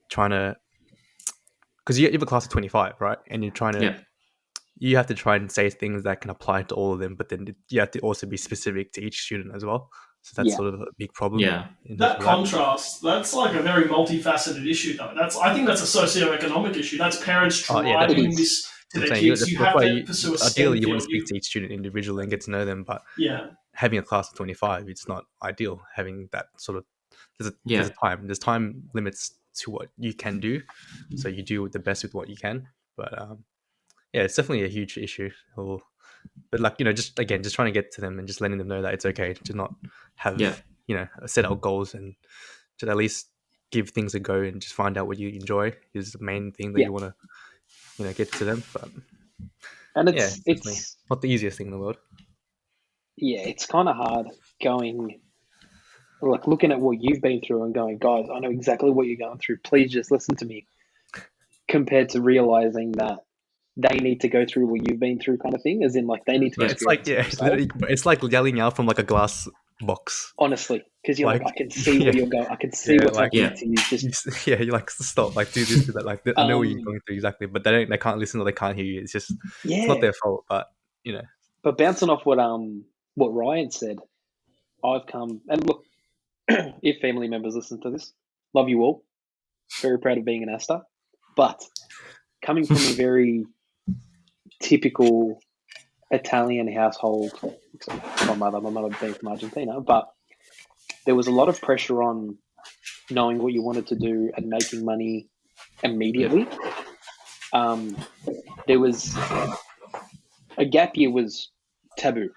trying to. Because you have a class of 25, right? And you're trying to, you have to try and say things that can apply to all of them, but then you have to also be specific to each student as well. So that's sort of a big problem. Yeah. That contrast, that's like a very multifaceted issue, though. I think that's a socioeconomic issue. That's parents driving this to their kids. You have to pursue a STEM ideally, you want to field. speak to each student individually and get to know them, but having a class of 25, it's not ideal. Having that sort of, there's time limits to what you can do, so you do the best with what you can. But it's definitely a huge issue. But like just trying to get to them and just letting them know that it's okay to not have set out goals and to at least give things a go and just find out what you enjoy is the main thing that you want to get to them. But and it's not the easiest thing in the world. Yeah, it's kind of hard going. Like looking at what you've been through and going, guys, I know exactly what you're going through. Please just listen to me. Compared to realizing that they need to go through what you've been through, kind of thing, as in like they need to. It's like yelling out from like a glass box. Honestly, because you're like I can see where you're going. I can see what's happening to you. Just you're like stop, like do this, do that. Like I know what you're going through exactly, but they can't listen or they can't hear you. It's just it's not their fault, but But bouncing off what Ryan said, I've come and look. If family members listen to this, love you all. Very proud of being an Asta. But coming from a very typical Italian household, my mother being from Argentina, but there was a lot of pressure on knowing what you wanted to do and making money immediately. There was a gap year was taboo.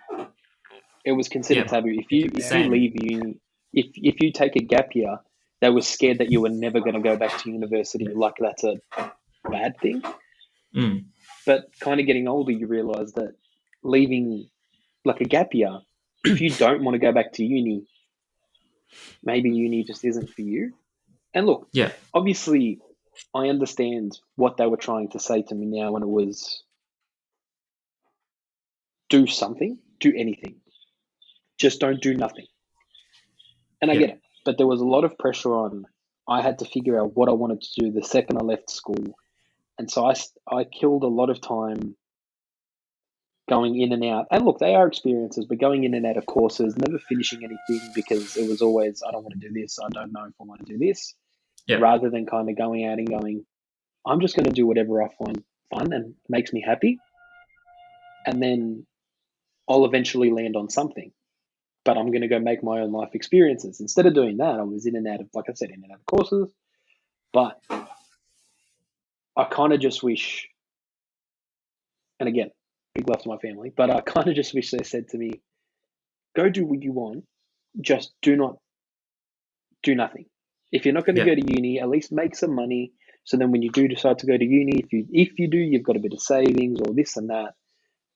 It was considered taboo. If you leave uni, if you take a gap year, they were scared that you were never going to go back to university. Like that's a bad thing. But kind of getting older, you realize that leaving like a gap year, if you don't want to go back to uni, maybe uni just isn't for you. And look, obviously I understand what they were trying to say to me now, when it was do something, do anything. Just don't do nothing. And I get it. But there was a lot of pressure on. I had to figure out what I wanted to do the second I left school. And so I killed a lot of time going in and out. And look, they are experiences, but going in and out of courses, never finishing anything because it was always, I don't want to do this. I don't know if I want to do this. rather than kind of going out and going, I'm just going to do whatever I find fun and makes me happy, and then I'll eventually land on something. But I'm going to go make my own life experiences. Instead of doing that, I was in and out of, like I said, in and out of courses. But I kind of just wish, and again, big love to my family, but I kind of just wish they said to me, go do what you want, just do not do nothing. If you're not going to go to uni, at least make some money. So then when you do decide to go to uni, if you do, you've got a bit of savings or this and that.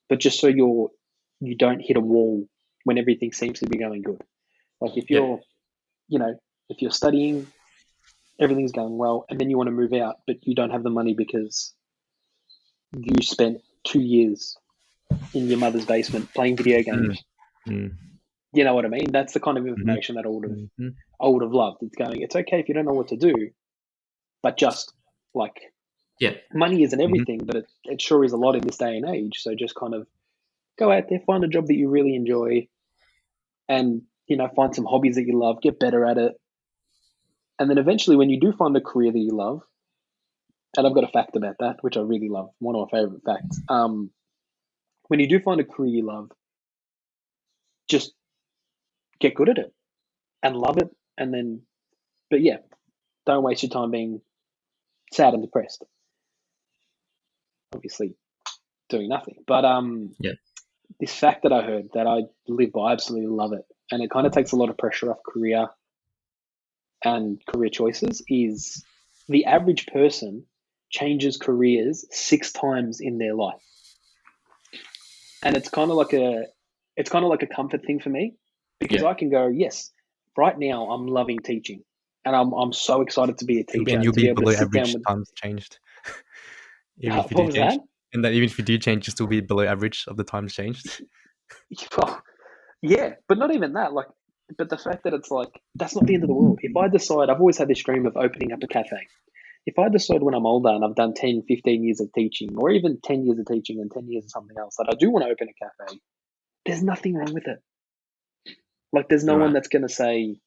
But just so you don't hit a wall when everything seems to be going good. Like if you're, if you're studying, everything's going well, and then you want to move out, but you don't have the money because you spent 2 years in your mother's basement playing video games. You know what I mean? That's the kind of information that I would have loved. It's okay if you don't know what to do, but just like, money isn't everything, but it sure is a lot in this day and age. So just kind of go out there, find a job that you really enjoy, and, find some hobbies that you love, get better at it. And then eventually when you do find a career that you love, and I've got a fact about that, which I really love, one of my favorite facts. When you do find a career you love, just get good at it and love it. And then, but yeah, don't waste your time being sad and depressed. Obviously doing nothing. But this fact that I heard that I live by, I absolutely love it. And it kind of takes a lot of pressure off career and career choices, is the average person changes careers 6 times in their life. And it's kind of like a comfort thing for me, because I can go, yes, right now I'm loving teaching, and I'm so excited to be a teacher. And you'll to be able below to sit average down with, times changed. Even if you what do was change. that? And that even if you do change, you'll still be below average of the times changed. Well, yeah, but not even that. Like, but the fact that it's like, that's not the end of the world. If I decide, I've always had this dream of opening up a cafe. If I decide when I'm older and I've done 10, 15 years of teaching, or even 10 years of teaching and 10 years of something else, that I do want to open a cafe, there's nothing wrong with it. Like, there's no one that's going to say,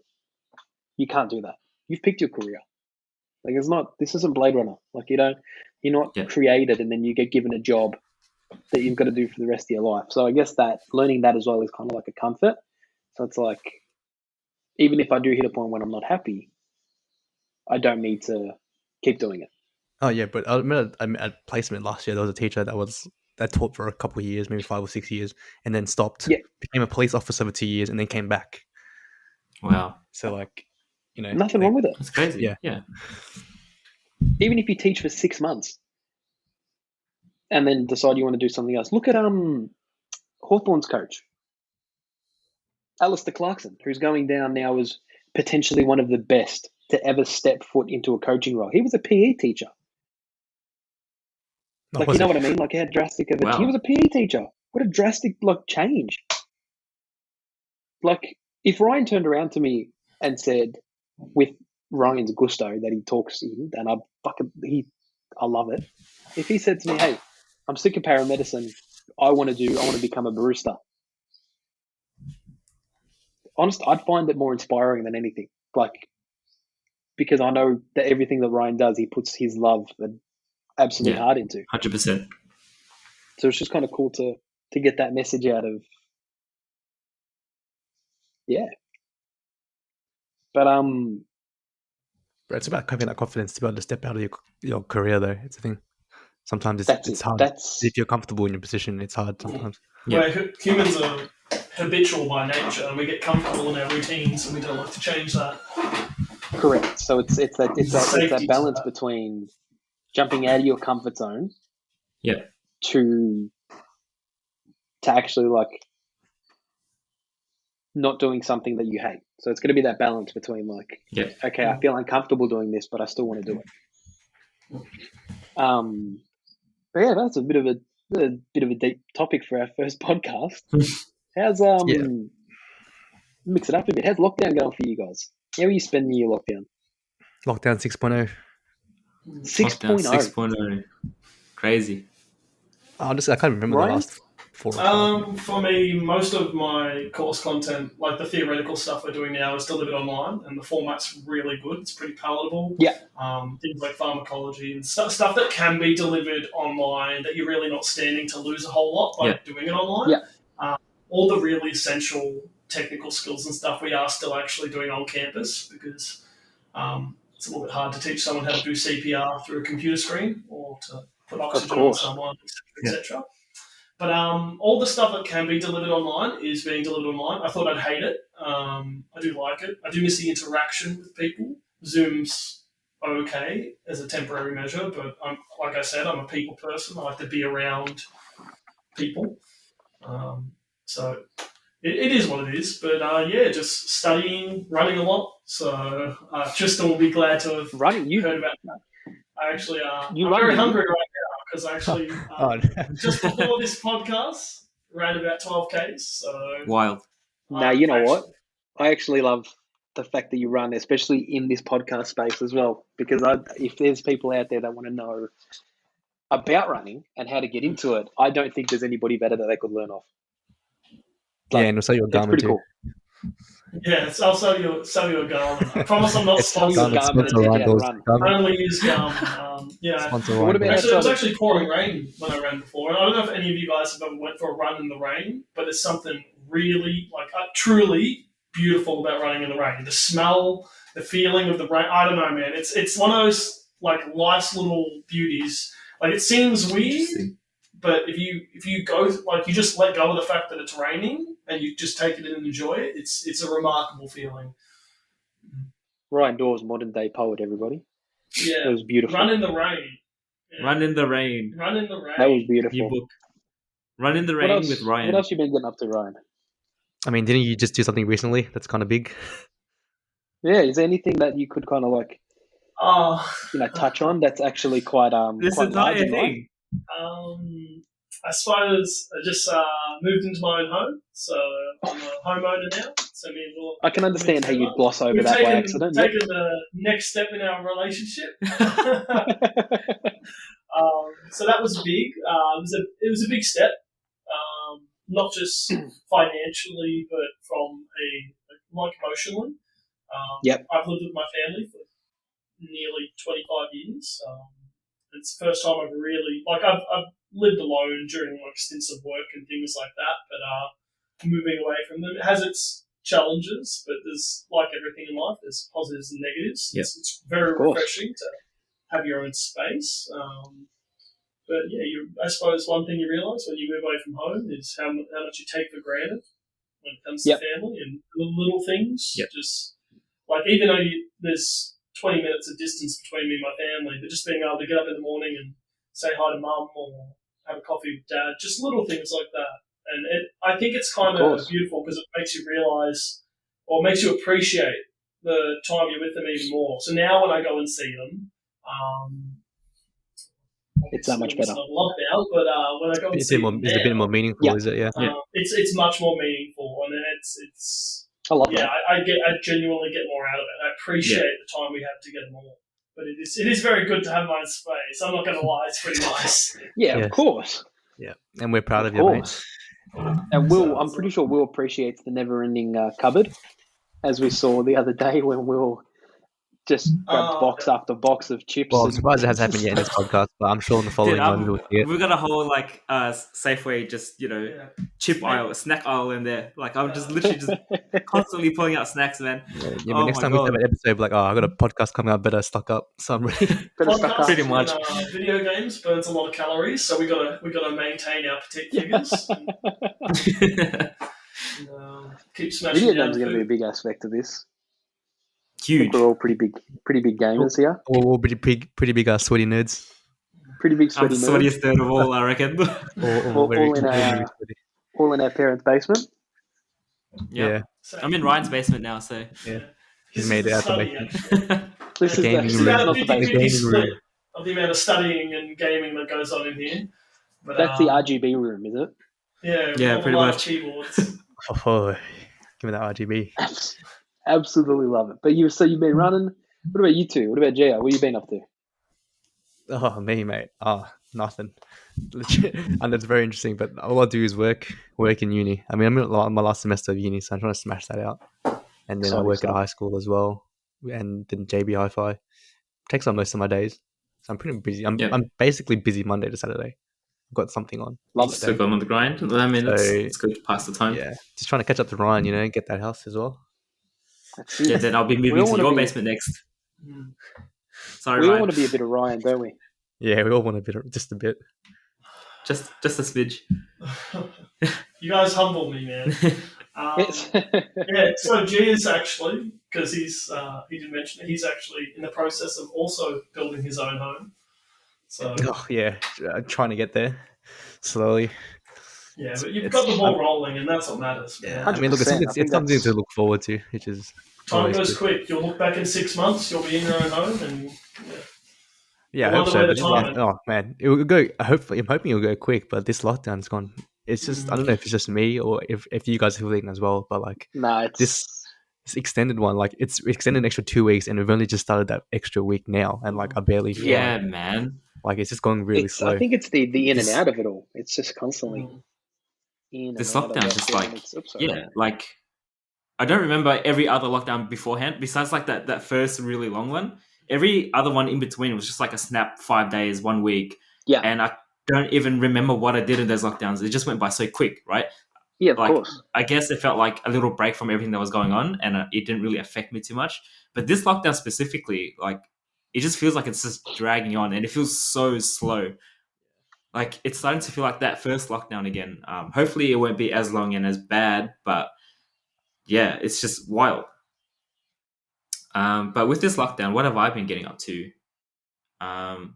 you can't do that. You've picked your career. Like, this isn't Blade Runner. Like, you're not created and then you get given a job that you've got to do for the rest of your life. So I guess that learning that as well is kind of like a comfort. So it's like, even if I do hit a point when I'm not happy, I don't need to keep doing it. Oh yeah, but I remember at placement last year, there was a teacher that taught for a couple of years, maybe 5 or 6 years, and then stopped, became a police officer for 2 years, and then came back. Wow. So like, nothing wrong with it. That's crazy. Yeah. Even if you teach for 6 months and then decide you want to do something else. Look at Hawthorn's coach, Alistair Clarkson, who's going down now as potentially one of the best to ever step foot into a coaching role. He was a PE teacher. Like, you know what I mean? Like, how drastic of he was a PE teacher. What a drastic change. Like, if Ryan turned around to me and said, with Ryan's gusto that he talks in, and I love it. If he said to me, hey, I'm sick of paramedicine, I want to become a barista. Honest, I'd find it more inspiring than anything. Like, because I know that everything that Ryan does, he puts his love and absolute heart into. 100%. So it's just kind of cool to get that message out of, But it's about having that confidence to be able to step out of your career, though. It's a thing. Sometimes it's hard. If you're comfortable in your position, it's hard sometimes. Well, humans are habitual by nature. We get comfortable in our routines, and we don't like to change that. Correct. So it's that balance between jumping out of your comfort zone, to actually like not doing something that you hate. So it's going to be that balance between like, okay, I feel uncomfortable doing this, but I still want to do it. But yeah, that's a bit of a deep topic for our first podcast. How's mix it up a bit? How's lockdown going for you guys? How are you spending your lockdown? Lockdown 6.0. 6.0. 6.0. Crazy. I can't remember the last 4 or 5? For me, most of my course content, like the theoretical stuff we're doing now, is delivered online, and the format's really good. It's pretty palatable. Yeah. Things like pharmacology and stuff that can be delivered online that you're really not standing to lose a whole lot by doing it online. Yeah. All the really essential technical skills and stuff we are still actually doing on campus because it's a little bit hard to teach someone how to do CPR through a computer screen or to put oxygen on someone, etc. But all the stuff that can be delivered online is being delivered online. I thought I'd hate it. I do like it. I do miss the interaction with people. Zoom's okay as a temporary measure, but like I said, I'm a people person. I like to be around people. So it is what it is. But just studying, running a lot. So Tristan will be glad to have heard about that. I actually, I'm very hungry right now because I actually, just before this podcast, ran about 12 Ks. So Wild. Now, you know what? I actually love the fact that you run, especially in this podcast space as well, because if there's people out there that want to know about running and how to get into it, I don't think there's anybody better that they could learn off. And we'll sell you a Garmin too. Cool. Yeah, I'll sell you a Garmin. I promise I'm not sponsored. I only use Garmin. It was actually pouring rain when I ran before. And I don't know if any of you guys have ever went for a run in the rain, but there's something really, truly beautiful about running in the rain. The smell, the feeling of the rain. I don't know, man. It's one of those life's little beauties. It seems weird, but if you go you just let go of the fact that it's raining and you just take it in and enjoy it. It's a remarkable feeling. Ryan Dawes, modern day poet, everybody. Yeah, it was beautiful. Run in the rain. Yeah. Run in the rain. Run in the rain. That was beautiful. Ebook. Run in the rain with Ryan. What else you been getting up to, Ryan? I mean, didn't you just do something recently that's kind of big? Yeah, is there anything that you could kind of touch on that's actually quite this quite entire large, thing? I suppose I just moved into my own home, so I'm a homeowner now. So I can understand how you'd gloss over that by accident. We've taken the next step in our relationship. So that was big. It was a big step, not just financially, but from emotionally. I've lived with my family for nearly 25 years. It's the first time I've really I've lived alone during stints of work and things like that, but moving away from them, it has its challenges, but there's everything in life, there's positives and negatives. Yep. It's very refreshing to have your own space. But I suppose one thing you realise when you move away from home is how much you take for granted when it comes to family and little things. Yep. Just even though there's 20 minutes of distance between me and my family, but just being able to get up in the morning and say hi to mum or have a coffee with dad, just little things like that. And I think it's kind of beautiful because it makes you realise or makes you appreciate the time you're with them even more. So now when I go and see them, it's that much better. It's not lockdown, but when I go and see them, it's a bit more meaningful, is it? Yeah. It's much more meaningful, and it's. I love that. I genuinely get more out of it. I appreciate the time we have together more. But it is very good to have my own space. I'm not going to lie, it's pretty nice. Of course. Yeah, and we're proud of you, mate. And I'm pretty sure Will appreciates the never-ending cupboard, as we saw the other day when Will just grabbed box after box of chips. Well, I'm surprised it hasn't happened yet in this podcast, but I'm sure in the following one we'll see it. We've got a whole Safeway chip aisle, snack aisle in there. I'm just literally just constantly pulling out snacks, man. Yeah, next time we have an episode, I got a podcast coming out, better stock up. So I'm ready. Pretty much. Video games burns a lot of calories, so we gotta maintain our petite figures. Keep smashing. Video games are going to be a big aspect of this. Huge. We're all pretty big gamers here. All pretty big sweaty nerds. Pretty big sweaty nerds. I'm the sweatiest nerd of all, I reckon. all in our parents' basement. Yeah. I'm in Ryan's basement now, so he's made it out the basement. This is not the basement. Of the amount of studying and gaming that goes on in here. But, that's the RGB room, is it? Yeah, pretty much. Keyboards. Oh, give me that RGB. Absolutely love it. But you've been running. What about you two? What about Gia? What have you been up to? Oh, me, mate. nothing. Legit. And it's very interesting. But all I do is work in uni. I mean, I'm in my last semester of uni, so I'm trying to smash that out. And then I Exciting work at stuff. a high school as well, and then JB Hi-Fi takes up most of my days. So I'm pretty busy. I'm basically busy Monday to Saturday. I've got something on. Love Still going on the grind. I mean, it's good to pass the time. Yeah, just trying to catch up to Ryan. Get that house as well. That's it. Yeah, then I'll be moving to your basement next. Sorry, We all Ryan. want to be a bit of Ryan, don't we? Yeah, we all want just a bit. Just a smidge. You guys humble me, man. So G is actually, because he didn't mention it, he's actually in the process of also building his own home. So trying to get there slowly. Yeah, but you've got the ball rolling, and that's what matters. Yeah, Man. I mean, look, it's something to look forward to, which is time goes quick. You'll look back in 6 months, you'll be in your own home, and I hope so. Oh man, it will go. I'm hoping it'll go quick, but this lockdown's gone. It's just I don't know if it's just me or if you guys are feeling as well, but like this extended one, like it's extended an extra 2 weeks, and we've only just started that extra week now, and like I barely feel man. Like it's just going really slow. I think it's the in and out of it all. It's just constantly in. This lockdown just like I don't remember every other lockdown beforehand, besides like that first really long one. Every other one in between was just like a snap 5 days, 1 week. Yeah. And I don't even remember what I did in those lockdowns. It just went by so quick, right? Yeah, of course. I guess it felt like a little break from everything that was going on, and it didn't really affect me too much. But this lockdown specifically, like, it just feels like it's just dragging on, and it feels so slow. Like, it's starting to feel like that first lockdown again. Hopefully it won't be as long and as bad, but yeah, it's just wild. But with this lockdown, what have I been getting up to?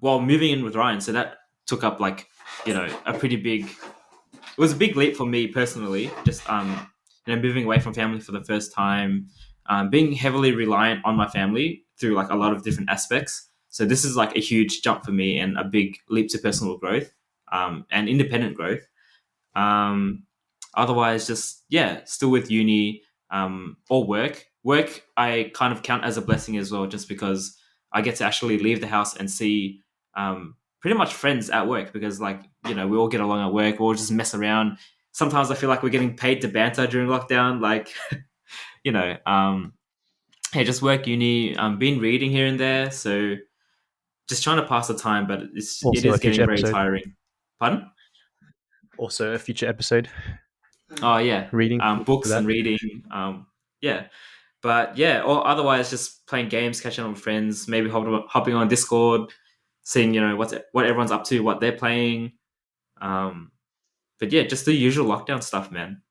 Moving in with Ryan, so that took up like, a pretty big... It was a big leap for me personally, just, moving away from family for the first time, being heavily reliant on my family through like a lot of different aspects. So this is like a huge jump for me and a big leap to personal growth, and independent growth. Otherwise, just, still with uni, or work. Work, I kind of count as a blessing as well, just because I get to actually leave the house and see pretty much friends at work, because like, we all get along at work, we'll just mess around. Sometimes I feel like we're getting paid to banter during lockdown, like, just work, uni, been reading here and there, so just trying to pass the time, but it is getting very tiring. Pardon? Also a future episode. Oh yeah, reading books and reading. But yeah, or otherwise just playing games, catching up with friends, maybe hopping on Discord, seeing what everyone's up to, what they're playing. But yeah, just the usual lockdown stuff, man.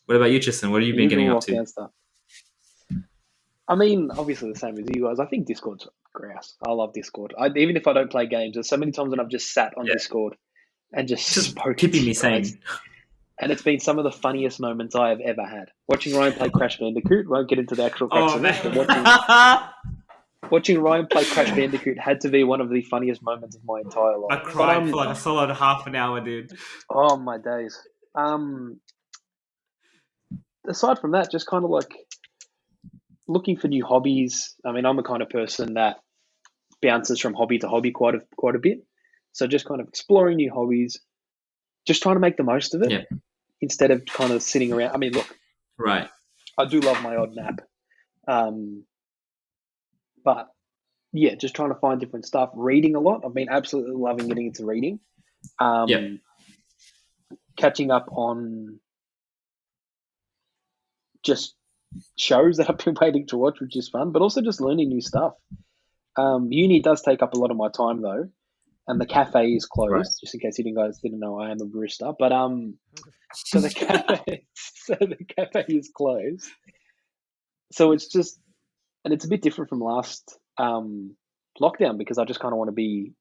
What about you, Tristan? What have you been getting up to? Stuff. I mean, obviously the same as you guys. I think Discord's grouse. I love Discord. Even if I don't play games, there's so many times when I've just sat on Discord and just keeping me sane. And it's been some of the funniest moments I have ever had. Watching Ryan play Crash Bandicoot, won't get into the actual crux of it, but watching Ryan play Crash Bandicoot had to be one of the funniest moments of my entire life. I cried for like a solid half an hour, dude. Oh, my days. Aside from that, just kind of like looking for new hobbies. I mean, I'm the kind of person that bounces from hobby to hobby quite a bit. So just kind of exploring new hobbies, just trying to make the most of it instead of kind of sitting around. I mean, look, right. I do love my odd nap. But yeah, just trying to find different stuff, reading a lot. I've been absolutely loving getting into reading. Catching up on just shows that I've been waiting to watch, which is fun, but also just learning new stuff. Uni does take up a lot of my time though, and the cafe is closed. Just in case you guys didn't know, I am a barista. But so the cafe is closed. So it's just, and it's a bit different from last lockdown, because I just kind of want to be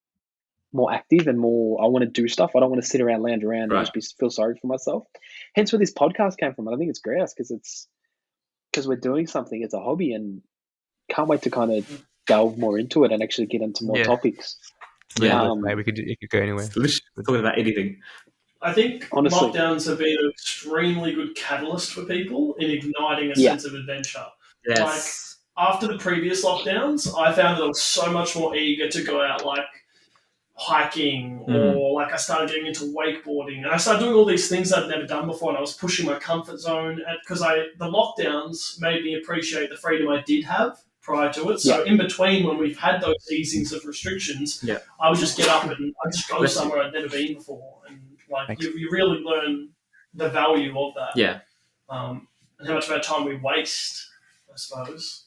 more active and more. I want to do stuff. I don't want to sit around, lounge around, and just feel sorry for myself. Hence where this podcast came from. And I think it's great because we're doing something. It's a hobby, and can't wait to kind of delve more into it and actually get into more topics. Maybe it could go anywhere. We're talking about anything. I think honestly, lockdowns have been an extremely good catalyst for people in igniting a sense of adventure. Yes. Like after the previous lockdowns, I found that I was so much more eager to go out. Like hiking, or like I started getting into wakeboarding, and I started doing all these things I'd never done before, and I was pushing my comfort zone because the lockdowns made me appreciate the freedom I did have prior to it. So in between, when we've had those easings of restrictions, I would just get up and I'd just go somewhere I'd never been before, and like you really learn the value of that. And how much of our time we waste, I suppose.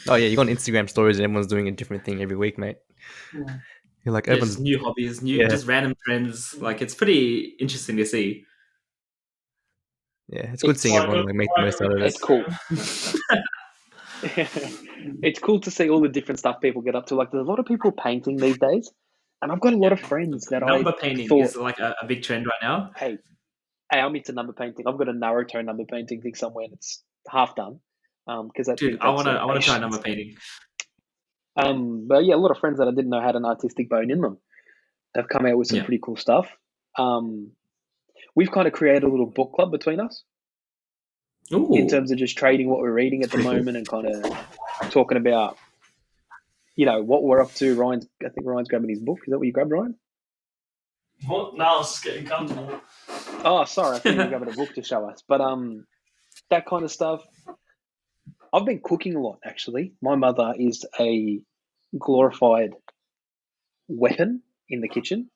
Oh yeah, you go on Instagram stories and everyone's doing a different thing every week, mate. You're like, everyone's just new hobbies, just random trends. Like, it's pretty interesting to see. Yeah, it's good seeing everyone like make the most out of it. It's cool. It's cool to see all the different stuff people get up to. Like, there's a lot of people painting these days, and I've got a lot of friends that number painting is like a big trend right now. Hey, I'm into number painting. I've got a Naruto number painting thing somewhere, and it's half done. Because I want to try number painting. But yeah, a lot of friends that I didn't know had an artistic bone in them have come out with some pretty cool stuff. We've kind of created a little book club between us. Ooh. In terms of just trading what we're reading at the moment and kind of talking about, what we're up to. I think Ryan's grabbing his book. Is that what you grabbed, Ryan? What? No, I was just getting comfortable. Oh, sorry. I think you grabbed a book to show us. But that kind of stuff. I've been cooking a lot, actually. My mother is a glorified weapon in the kitchen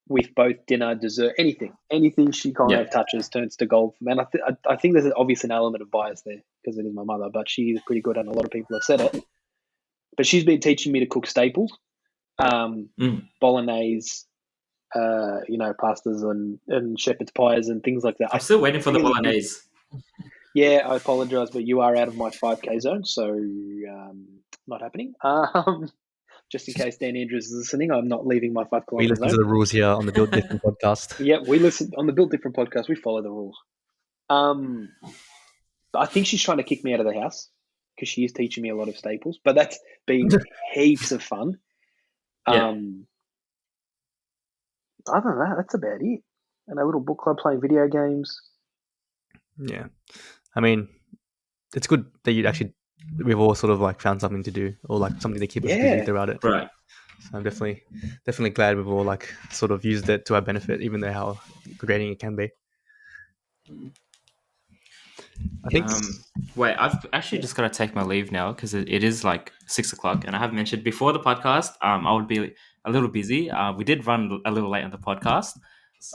with both dinner, dessert, anything she kind of touches turns to gold. Man, I think there's obviously an element of bias there because it is my mother, but she is pretty good, and a lot of people have said it. But she's been teaching me to cook staples, bolognese, pastas and shepherd's pies and things like that. I'm still waiting for the bolognese. Yeah, I apologise, but you are out of my 5K zone, so not happening. Just in case Dan Andrews is listening, I'm not leaving my 5 kilometre zone. We listen to the rules here on the Build Different podcast. Yeah, we listen on the Build Different podcast. We follow the rules. I think she's trying to kick me out of the house because she is teaching me a lot of staples, but that's been heaps of fun. Other than that, that's about it. And a little book club playing video games. Yeah. I mean, it's good that we've all sort of like found something to do or like something to keep us busy throughout it. Right. So I'm definitely glad we've all like sort of used it to our benefit, even though how degrading it can be. I think. Wait, I've actually just got to take my leave now because it is like 6:00, and I have mentioned before the podcast. I would be a little busy. We did run a little late on the podcast,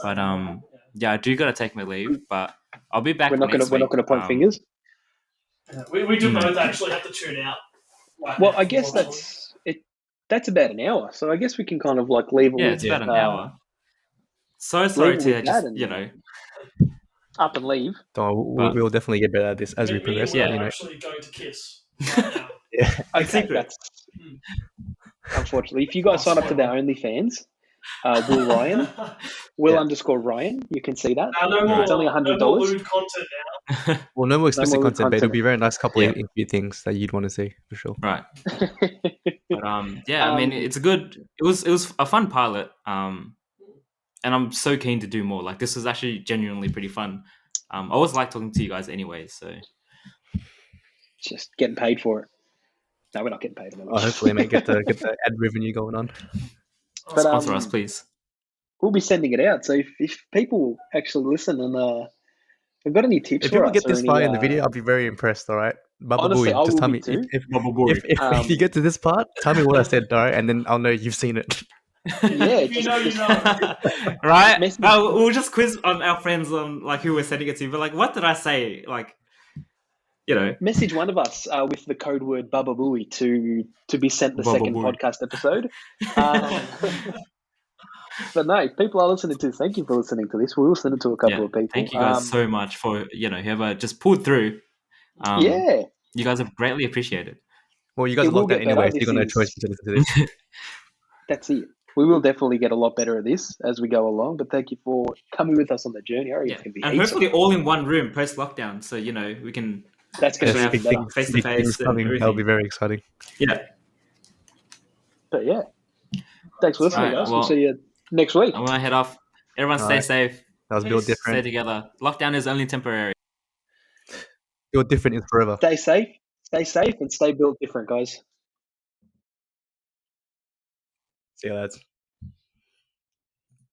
but I do got to take my leave. But I'll be back. We're not going to point fingers. We do both actually have to tune out. Well, I guess that's it. That's about an hour, so I guess we can kind of like leave it. Yeah, it's about an hour. So sorry to just up and leave. We'll definitely get better at this as we progress. We're actually going to kiss right now. Okay, that's unfortunately. If you guys sign up to their OnlyFans, Ryan _Ryan, you can see that. It's only $100. No more lewd content now. Well, no more explicit content, but it'll be a very nice couple of interview things that you'd want to see for sure. Right. But I mean, it's it was a fun pilot. And I'm so keen to do more. Like, this was actually genuinely pretty fun. I always like talking to you guys anyway, so just getting paid for it. No, we're not getting paid. Hopefully, mate, get the ad revenue going on. But, sponsor us, please. We'll be sending it out. So if people actually listen and have got any tips if for us, people get this far in the video, I'll be very impressed. All right, honestly, just tell me if you get to this part, tell me what I said, all right, and then I'll know you've seen it. Yeah, you know. Right? We'll just quiz on our friends on like who we're sending it to. But like, what did I say? Like, message one of us with the code word Baba Booey to be sent the second podcast episode. But no, people are listening to this. Thank you for listening to this. We'll send it to a couple of people. Thank you guys so much for whoever just pulled through. You guys have greatly appreciated. Well, you guys are locked out anyway, so you've got no choice to listen to this. That's it. We will definitely get a lot better at this as we go along, but thank you for coming with us on the journey. It's going to be and hopefully all in one room post-lockdown, so, we can... That's going to be face-to-face. That'll be very exciting. Yeah. But yeah. Thanks for listening, guys. We'll see you next week. I'm going to head off. Everyone stay safe. That was Build Different. Stay together. Lockdown is only temporary. Build Different is forever. Stay safe, and stay built different, guys. See you lads.